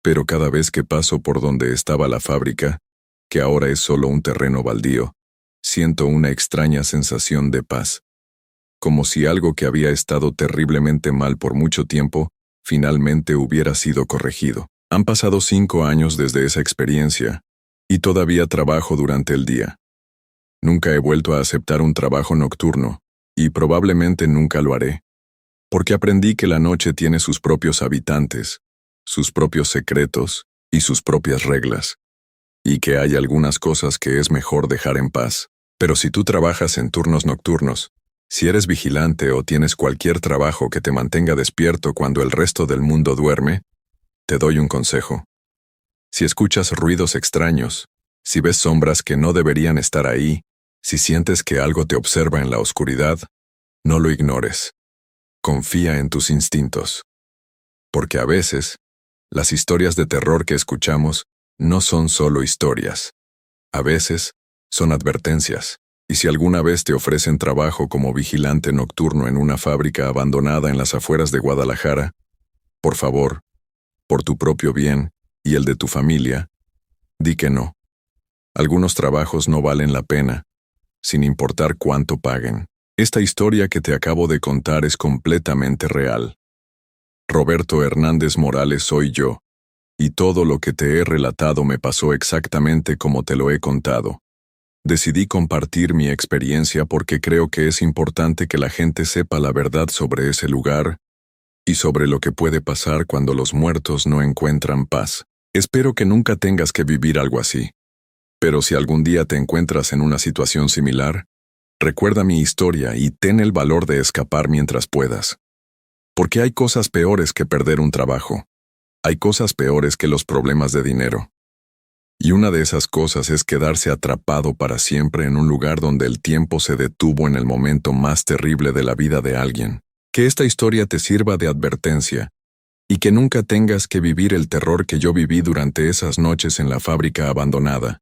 Pero cada vez que paso por donde estaba la fábrica, que ahora es solo un terreno baldío, siento una extraña sensación de paz. Como si algo que había estado terriblemente mal por mucho tiempo, finalmente hubiera sido corregido. Han pasado 5 años desde esa experiencia, y todavía trabajo durante el día. Nunca he vuelto a aceptar un trabajo nocturno, y probablemente nunca lo haré. Porque aprendí que la noche tiene sus propios habitantes, sus propios secretos y sus propias reglas, y que hay algunas cosas que es mejor dejar en paz. Pero si tú trabajas en turnos nocturnos, si eres vigilante o tienes cualquier trabajo que te mantenga despierto cuando el resto del mundo duerme, te doy un consejo. Si escuchas ruidos extraños, si ves sombras que no deberían estar ahí, si sientes que algo te observa en la oscuridad, no lo ignores. Confía en tus instintos. Porque a veces, las historias de terror que escuchamos no son solo historias. A veces, son advertencias. Y si alguna vez te ofrecen trabajo como vigilante nocturno en una fábrica abandonada en las afueras de Guadalajara, por favor, por tu propio bien y el de tu familia, di que no. Algunos trabajos no valen la pena, sin importar cuánto paguen. Esta historia que te acabo de contar es completamente real. Roberto Hernández Morales soy yo, y todo lo que te he relatado me pasó exactamente como te lo he contado. Decidí compartir mi experiencia porque creo que es importante que la gente sepa la verdad sobre ese lugar y sobre lo que puede pasar cuando los muertos no encuentran paz. Espero que nunca tengas que vivir algo así. Pero si algún día te encuentras en una situación similar, recuerda mi historia y ten el valor de escapar mientras puedas. Porque hay cosas peores que perder un trabajo. Hay cosas peores que los problemas de dinero. Y una de esas cosas es quedarse atrapado para siempre en un lugar donde el tiempo se detuvo en el momento más terrible de la vida de alguien. Que esta historia te sirva de advertencia y que nunca tengas que vivir el terror que yo viví durante esas noches en la fábrica abandonada.